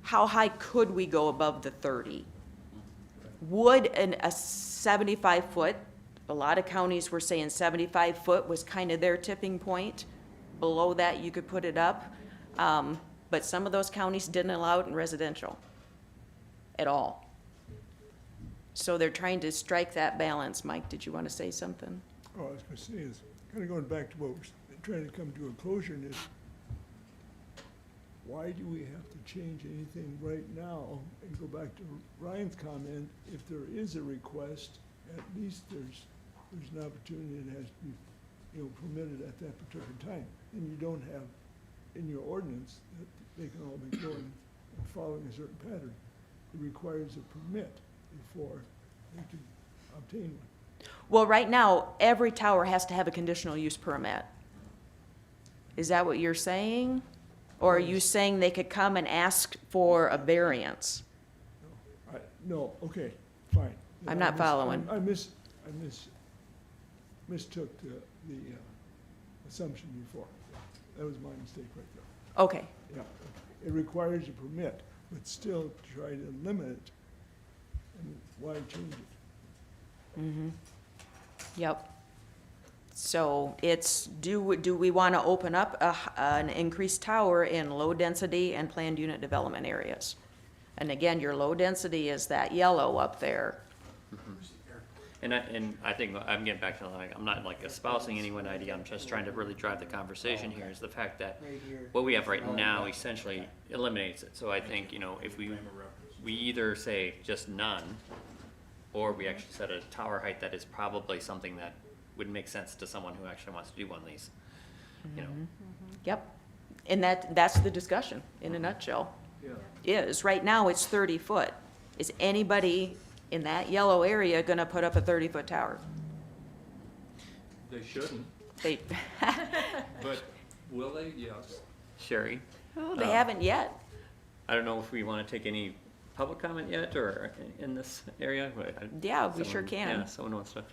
How high could we go above the 30? Would a 75-foot, a lot of counties were saying 75-foot was kind of their tipping point. Below that, you could put it up. But some of those counties didn't allow it in residential at all. So they're trying to strike that balance. Mike, did you want to say something? Oh, I was gonna say is, kind of going back to what we're trying to come to a closure in is, why do we have to change anything right now? And go back to Ryan's comment, if there is a request, at least there's an opportunity that has to be, permitted at that particular time. And you don't have in your ordinance that they can all be going and following a certain pattern. It requires a permit before they can obtain one. Well, right now, every tower has to have a conditional use permit. Is that what you're saying? Or are you saying they could come and ask for a variance? No, okay, fine. Yeah, I'm not following. I mistook the assumption before. That was my mistake right there. Okay, Yeah, it requires a permit, but still try to limit it. And why change it? yep. So it's, do we want to open up an increased tower in low-density and planned unit development areas? And again, your low density is that yellow up there. And I think, I'm getting back to, like, I'm not like espousing any one idea, I'm just trying to really drive the conversation here, is the fact that Right here. what we have right now essentially eliminates it. So I think, you know, if we either say just none, or we actually set a tower height that is probably something that would make sense to someone who actually wants to do one of these, you know. Yep. And that's the discussion in a nutshell. Is, right now it's 30 foot. Is anybody in that yellow area gonna put up a 30-foot tower? They shouldn't, They, but will they? Yes. Sherry, oh, they haven't yet. I don't know if we want to take any public comment yet, or in this area? But Yeah, we sure someone- can. Yeah, someone wants to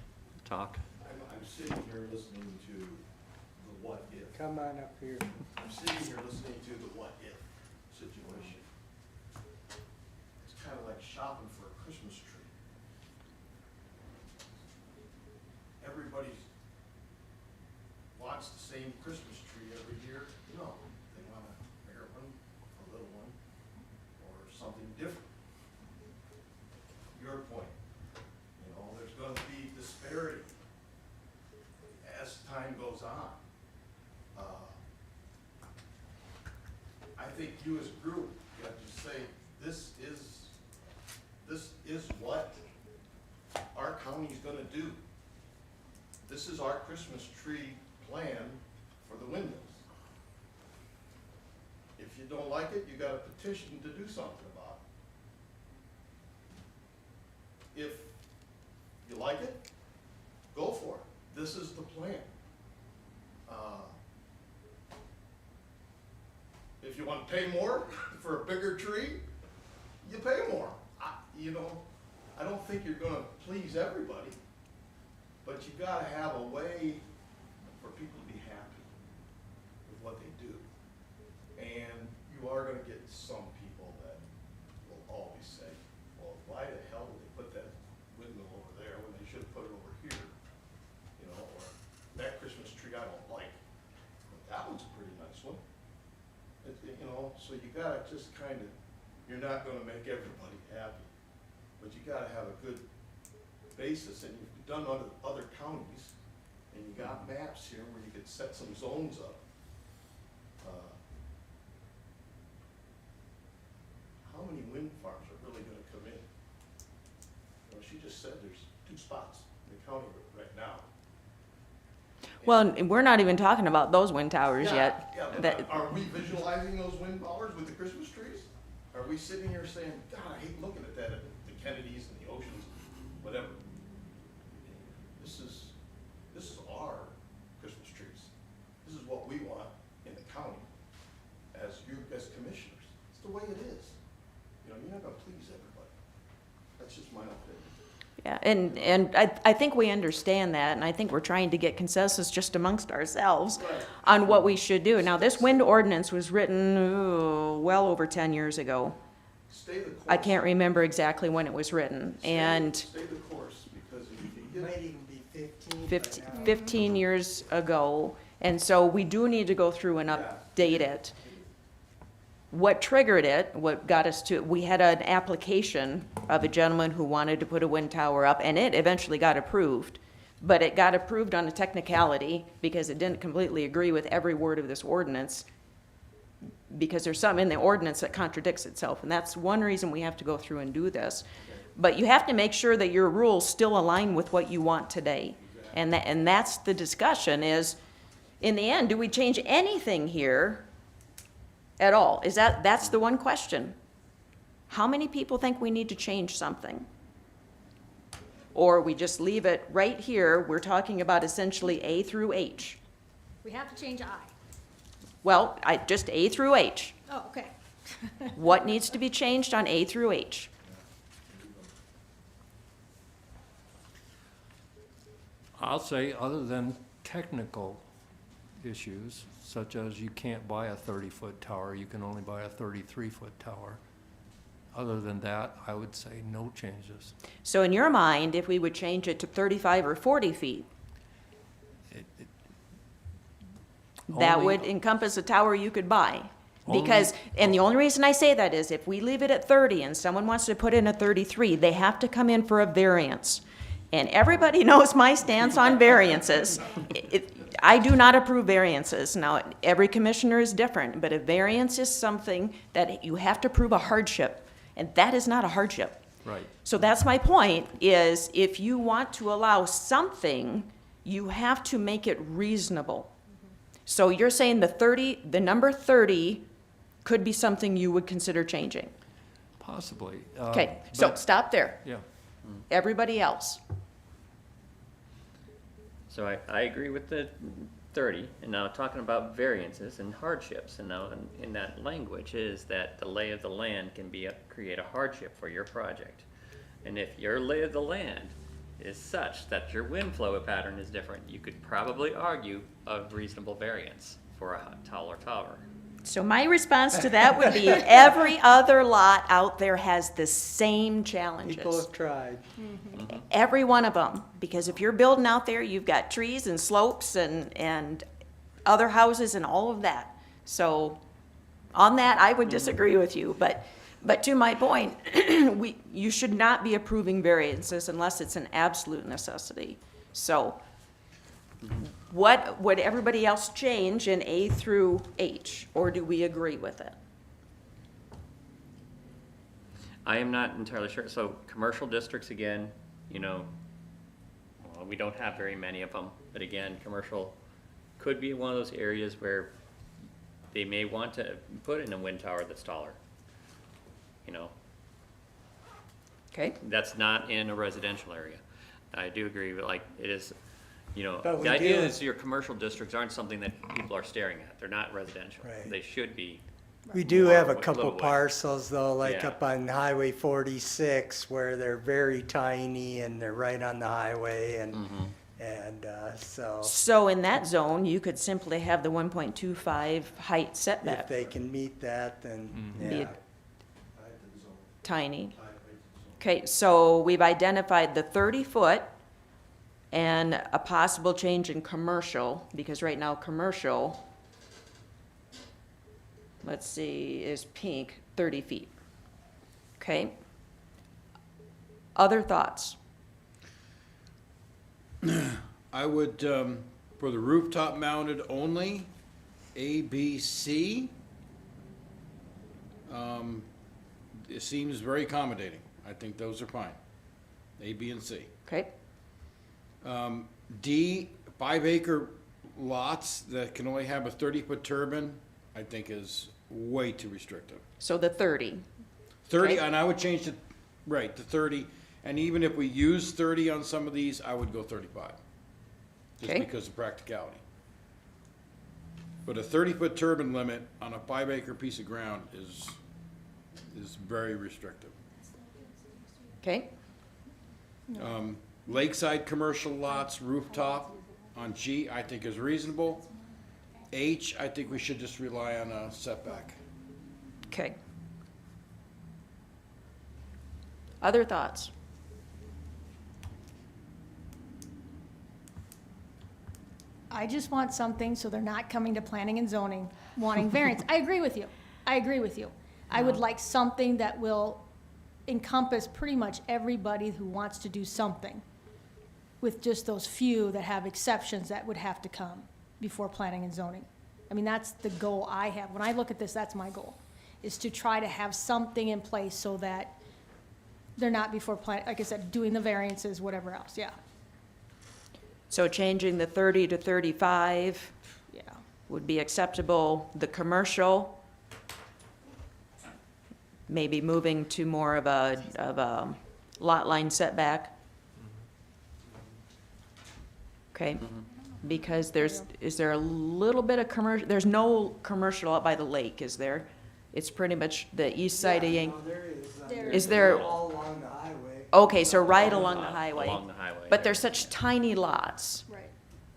talk. I'm sitting here listening to the what if. Come on up here. I'm sitting here listening to the what if situation. It's kind of like shopping for a Christmas tree. Everybody wants the same Christmas tree every year. No, they want a bigger one, a little one, or something different. Your point, you know, there's gonna be disparity as time goes on. I think you as a group got to say, this is what our county's gonna do. This is our Christmas tree plan for the windows. If you don't like it, you got a petition to do something about it. If you like it, go for it. This is the plan. If you want to pay more for a bigger tree, you pay more. I don't think you're gonna please everybody, but you gotta have a way for people to be happy with what they do. And you are gonna get some people that will always say, well, why the hell did they put that windmill over there when they should have put it over here? You know, or that Christmas tree I don't like, but that one's a pretty nice one. You know, so you gotta just kind of, you're not gonna make everybody happy, but you gotta have a good basis, and you've done other counties, and you got maps here where you could set some zones up. How many wind farms are really gonna come in? You know, she just said there's 2 spots in the county right now. Well, and we're not even talking about those wind towers Yeah, yet. yeah, but That- are we visualizing those wind towers with the Christmas trees? Are we sitting here saying, God, I hate looking at that, at the Kennedys and the Oceans, whatever? This is our Christmas trees. This is what we want in the county as commissioners. It's the way it is. You know, you're not gonna please everybody. That's just my opinion. Yeah, and I think we understand that, and I think we're trying to get consensus just amongst ourselves Right. on what we should do. Now, this wind ordinance was written, well over 10 years ago. Stay the course. I can't remember exactly when it was written, and Stay the course, because if you It might get, even be 15 by 15, now. 15 years ago, and so we do need to go through and update it. What triggered it, what got us to, we had an application of a gentleman who wanted to put a wind tower up, and it eventually got approved. But it got approved on a technicality because it didn't completely agree with every word of this ordinance, because there's something in the ordinance that contradicts itself, and that's one reason we have to go through and do this. But you have to make sure that your rules still align with what you want today. And that's the discussion is, in the end, do we change anything here at all? That's the one question. How many people think we need to change something? Or we just leave it right here, we're talking about essentially A through H. We have to change I. Well, just A through H. Oh, okay. What needs to be changed on A through H? I'll say, other than technical issues, such as you can't buy a 30-foot tower, you can only buy a 33-foot tower. Other than that, I would say no changes. So in your mind, if we would change it to 35 or 40 feet, It- that Only- would encompass a tower you could buy. Because, and the only reason I say that is if we leave it at 30 and someone wants to put in a 33, they have to come in for a variance. And everybody knows my stance on variances. I do not approve variances. Now, every commissioner is different, but a variance is something that you have to prove a hardship, and that is not a hardship. Right. So that's my point, is if you want to allow something, you have to make it reasonable. So you're saying the number 30 could be something you would consider changing? Possibly. Okay, so but- stop there. Yeah. Everybody else? So I agree with the 30, and now talking about variances and hardships, and now in that language is that the lay of the land can create a hardship for your project. And if your lay of the land is such that your wind flow pattern is different, you could probably argue a reasonable variance for a taller tower. So my response to that would be every other lot out there has the same challenges. People have tried. Every one of them, because if you're building out there, you've got trees and slopes and other houses and all of that. So on that, I would disagree with you, but to my point, you should not be approving variances unless it's an absolute necessity. So what would everybody else change in A through H, or do we agree with it? I am not entirely sure. So commercial districts, again, well, we don't have very many of them. But again, commercial could be one of those areas where they may want to put in a wind tower that's taller. Okay, That's not in a residential area. I do agree, but like it is, But we the idea do- is your commercial districts aren't something that people are staring at. They're not residential. Right. They should be. We do have a Little couple way. parcels though, like Yeah. up on Highway 46, where they're very tiny and they're right on the highway and so so in that zone, you could simply have the 1.25 height if setback, they can meet that, then, Be yeah. it tiny. Okay, so we've identified the 30-foot and a possible change in commercial, because right now, commercial, let's see, is pink, 30 feet. Okay? Other thoughts? I would, for the rooftop mounted only, A, B, C. It seems very accommodating. I think those are fine. A, B, and C. Okay? D, 5-acre lots that can only have a 30-foot turbine, I think is way too restrictive. So the 30. 30, Okay. and I would change it, right, to 30, and even if we use 30 on some of these, I would go 35. Just Okay. because of practicality. But a 30-foot turbine limit on a 5-acre piece of ground is very restrictive. Okay? Lakeside commercial lots, rooftop on G, I think is reasonable. H, I think we should just rely on a setback. Okay. Other thoughts? I just want something so they're not coming to planning and zoning wanting variance. I agree with you. I agree with you. I would like something that will encompass pretty much everybody who wants to do something, with just those few that have exceptions that would have to come before planning and zoning. I mean, that's the goal I have. When I look at this, that's my goal, is to try to have something in place so that they're not before like I said, doing the variances, whatever else, yeah, So changing the 30 to 35 yeah. would be acceptable. The commercial, maybe moving to more of a lot line setback. Okay, because is there a little bit of commercial, there's no commercial out by the lake, is there? It's pretty much the east side of Yeah, Yankton. no, there is. Is there- All along the highway. Okay, so right along the highway. Along the highway. But they're such tiny lots. Right.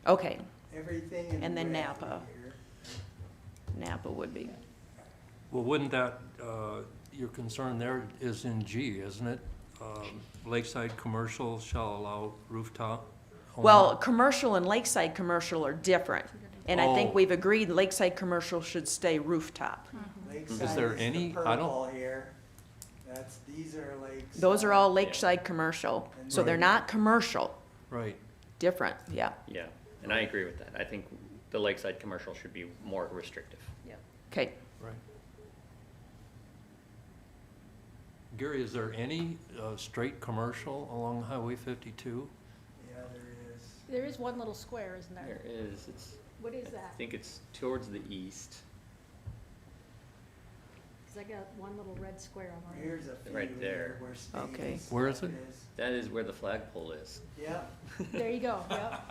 Okay, Everything in And then red Napa. here. Napa would be. Well, wouldn't that, your concern there is in G, isn't it? Lakeside commercial shall allow rooftop? only? Well, commercial and lakeside commercial are different. And I think Oh. we've agreed lakeside commercial should stay rooftop. Lakeside there is the any- I don't- purple here. These are lakes. Those are all lakeside commercial, so they're Right. not commercial, Right. different, yeah. Yeah, and I agree with that. I think the lakeside commercial should be more restrictive. Okay, Right. Gary, is there any straight commercial along Highway 52? Yeah, there is. There is one little square, isn't there? There is, What is I that? think it's towards the east. Because I got one little red square on mine. Here's a few Right there. here where state Okay. and Where is stuff it? That is where the flagpole is. Yep. There you go, yep.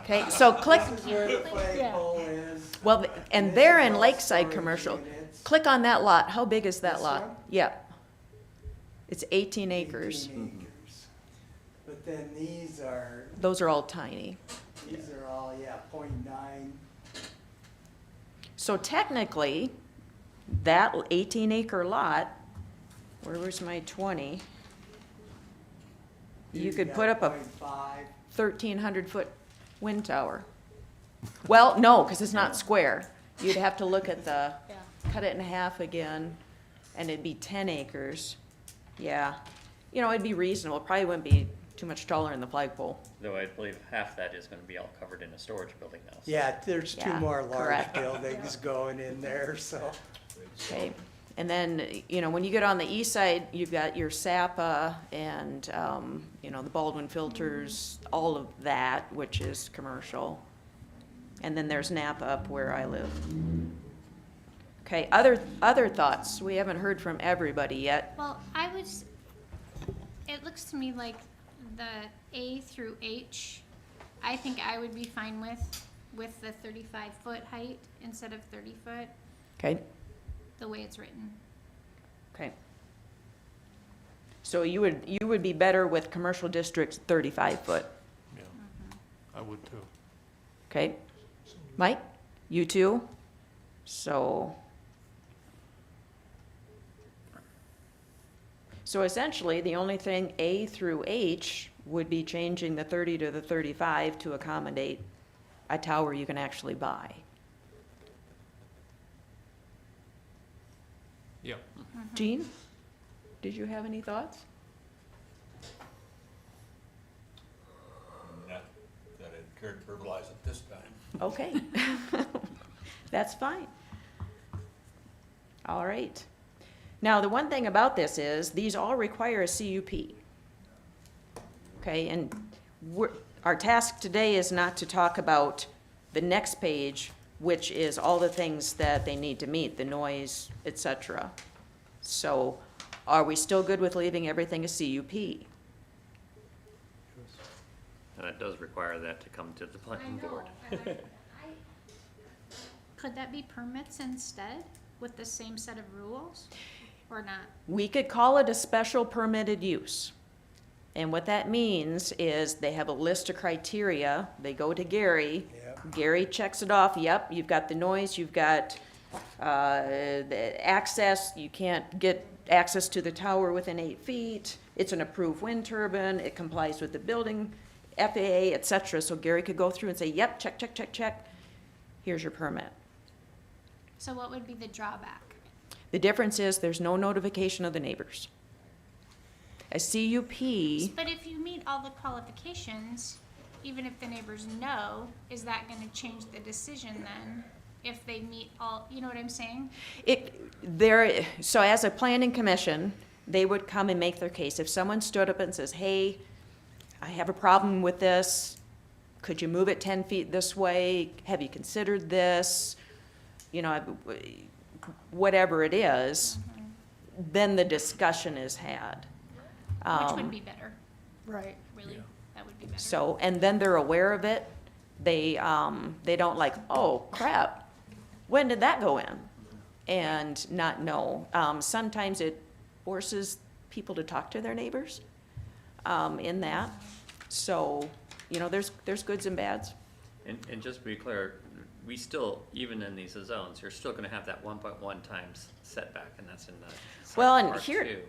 okay, so click, This is where the Yeah. flagpole is. well, and this they're is in all lakeside storage commercial. units. Click on that lot, how big is that This lot? one? Yeah. It's 18 acres. 18 acres. But then these are Those are all tiny. all, yeah, 0.9. So technically, that 18-acre lot, where was my 20? You could put up a 0.5. 1,300-foot wind tower. Well, no, because it's not square. You'd have to look at the, Yeah. cut it in half again, and it'd be 10 acres. Yeah. You know, it'd be reasonable. Probably wouldn't be too much taller than the flagpole. Though I believe half that is gonna be all covered in a storage building now. so- Yeah, there's two Yeah, more large correct. buildings going in there, so. Okay, and then, you know, when you get on the east side, you've got your SAPA and, you know, the Baldwin filters, all of that, which is commercial. And then there's Napa up where I live. Okay, other thoughts? We haven't heard from everybody yet. Well, it looks to me like the A through H, I think I would be fine with the 35-foot height instead of 30-foot, Okay, the way it's written. okay. So you would be better with commercial districts 35-foot, Yeah, I would too. okay? Mike, you too? So essentially, the only thing A through H would be changing the 30 to the 35 to accommodate a tower you can actually buy. Yeah. Jean, did you have any thoughts? Not that I'd care to verbalize it this time. Okay. That's fine. All right. Now, the one thing about this is, these all require a CUP. Okay, and our task today is not to talk about the next page, which is all the things that they need to meet, the noise, et cetera. So, are we still good with leaving everything a CUP? And it does require that to come to the planning board. Could that be permits instead with the same set of rules or not? We could call it a special permitted use. And what that means is they have a list of criteria, they go to Gary. Yep. Gary checks it off, yep, you've got the noise, you've got, the access, you can't get access to the tower within 8 feet, it's an approved wind turbine, it complies with the building, FAA, et cetera. So Gary could go through and say, yep, check, check, check, check, here's your permit. So what would be the drawback? The difference is there's no notification of the neighbors. A CUP, But if you meet all the qualifications, even if the neighbors know, is that gonna change the decision then? If they meet all, you know what I'm saying? so as a planning commission, they would come and make their case. If someone stood up and says, hey, I have a problem with this, could you move it 10 feet this way? Have you considered this? You know, whatever it is, then the discussion is had. Which would be better, Right. really, Yeah. that would be better. So, and then they're aware of it. They don't like, oh crap, when did that go in? And not know. Sometimes it forces people to talk to their neighbors, in that. So, you know, there's goods and bads. And just to be clear, we still, even in these zones, you're still gonna have that 1.1 times setback, and that's in the. Well, and part here- two.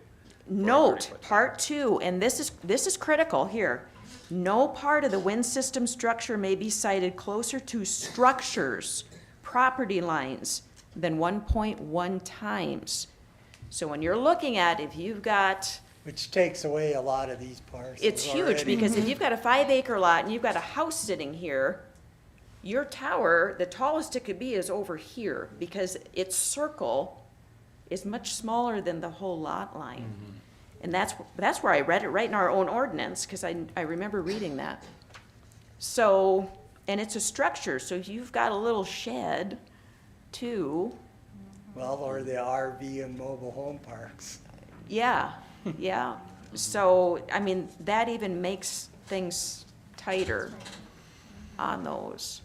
Note, part 2, and this is critical here. No part of the wind system structure may be sited closer to structures, property lines, than 1.1 times. So when you're looking at, if you've got, Which takes away a lot of these parcels it's huge, already. because if you've got a 5-acre lot and you've got a house sitting here, your tower, the tallest it could be is over here, because its circle is much smaller than the whole lot line. And that's where I read it, right in our own ordinance, because I remember reading that. So, and it's a structure, so you've got a little shed too. Well, or the RV and mobile home parks. Yeah, yeah. So, I mean, that even makes things tighter on those.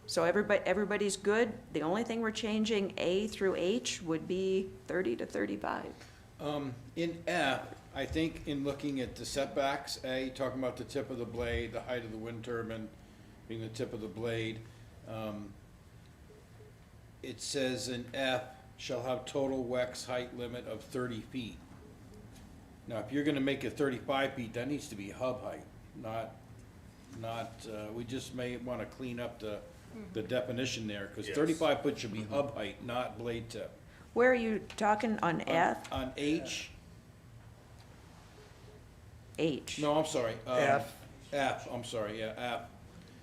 So everybody's good. The only thing we're changing A through H would be 30 to 35. In F, I think in looking at the setbacks, A, talking about the tip of the blade, the height of the wind turbine being the tip of the blade, it says in F, shall have total WEX height limit of 30 feet. Now, if you're gonna make it 35 feet, that needs to be hub height, not, we just may wanna clean up the definition there, cause Yes. 35 foot should be hub height, not blade tip. Where are you talking on F? On H, H. no, I'm sorry. F. F, I'm sorry, yeah, F.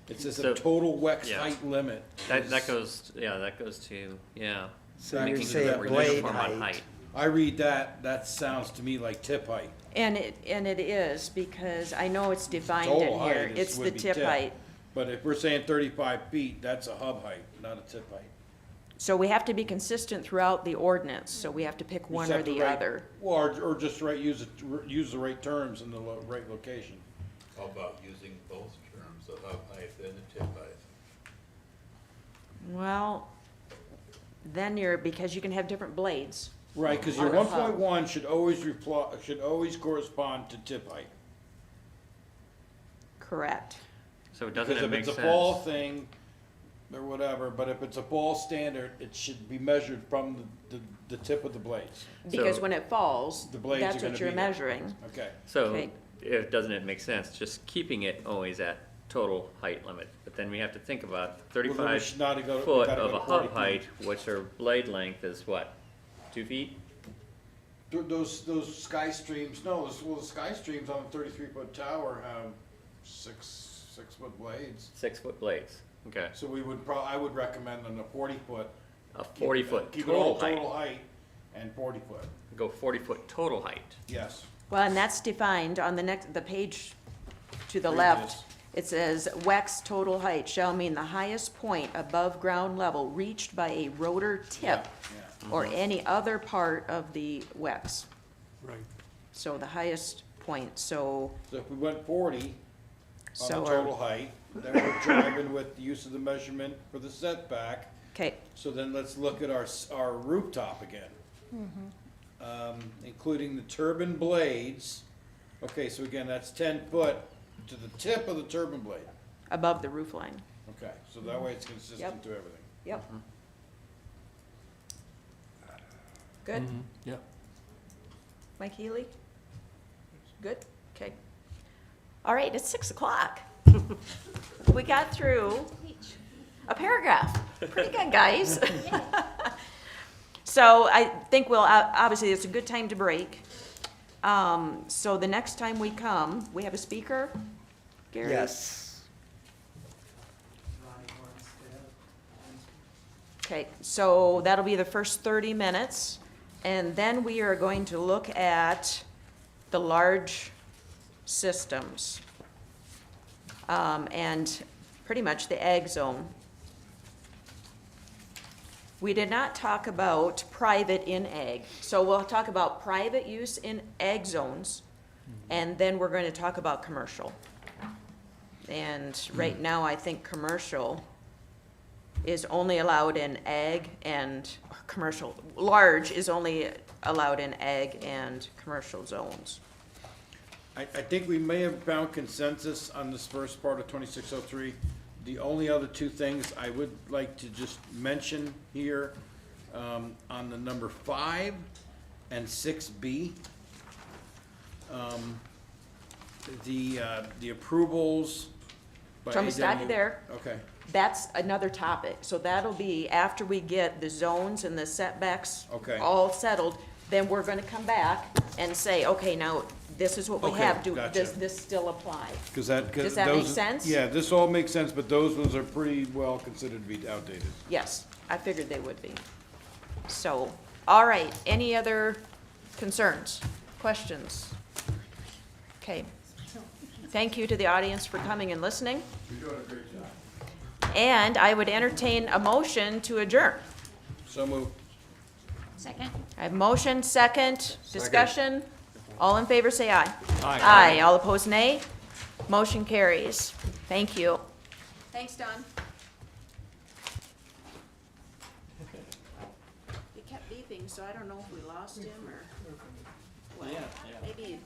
It says So- a total WEX Yeah. height limit. That goes, that goes to, yeah. So Making you it say that a we're blade uniform on height. I read that sounds to me like tip height. And it is, because I know it's defined Total in here. height It's the would be tip height. But if we're saying 35 feet, that's a hub height, not a tip height. So we have to be consistent throughout the ordinance, so we have to pick We one just or have to the write- other. Or just use the right terms in the right location. How about using both terms, the hub height and the tip height? Well, then because you can have different blades. Right, cause your On the hub. 1.1 should always correspond to tip height. Correct. So doesn't Because it if make it's a sense? fall thing, or whatever, but if it's a fall standard, it should be measured from the tip of the blades. Because So- when it falls, The blades that's are gonna what you're be there. measuring. Okay. So, Okay. doesn't it make sense, just keeping it always at total height limit? But then we have to think about Well, then we 35 should not go- we foot gotta of go a to hub 40 height, which our blade length is what, 2 feet? Those sky streams, no, the sky streams on a 33-foot tower have 6-foot blades. 6-foot blades, okay. So I would recommend on a 40-foot. A 40-foot Keep it all total height, total height and 40-foot, go 40-foot total height. yes. Well, and that's defined on the page to the left. It says, WEX total height shall mean the highest point above ground level reached by a rotor tip Yeah. or any other part of the WEX. Right. So the highest point, so, So if we went 40 on so, the total height, then we're driving with the use of the measurement for the setback. okay, So then let's look at our rooftop again. Including the turbine blades. Okay, so again, that's 10 foot to the tip of the turbine blade. above the roof line. Okay, so that way it's consistent Yep. to everything. Yep. Good? Mhm, yeah. Mike Healy? Good? Okay. All right, it's 6:00. We got through a paragraph. Pretty good, guys. So I think obviously it's a good time to break. So the next time we come, we have a speaker? Gary? Yes. Ronnie Hornstead. Okay, so that'll be the first 30 minutes. And then we are going to look at the large systems. And pretty much the ag zone. We did not talk about private in ag. So we'll talk about private use in ag zones, and then we're going to talk about commercial. And right now, I think commercial is only allowed in ag and commercial, large is only allowed in ag and commercial zones. I think we may have found consensus on this first part of 2603. The only other two things I would like to just mention here, on the number 5 and 6B. The approvals. by So I'm gonna stop AW you there. Okay, that's another topic. So that'll be after we get the zones and the setbacks Okay. all settled, then we're gonna come back and say, okay, now, this is what we Okay, have. gotcha. Does this still apply? Because that, Does that make sense? Yeah, this all makes sense, but those ones are pretty well considered to be outdated. Yes, I figured they would be. So, all right, any other concerns, questions? Okay. Thank you to the audience for coming and listening. You're doing a great job. And I would entertain a motion to adjourn. So moved. Second? I have motion, second, discussion. All in favor, say aye. Aye. All opposed, nay. Motion carries. Thank you. Thanks, Don. He kept beeping, so I don't know if we lost him or what. Maybe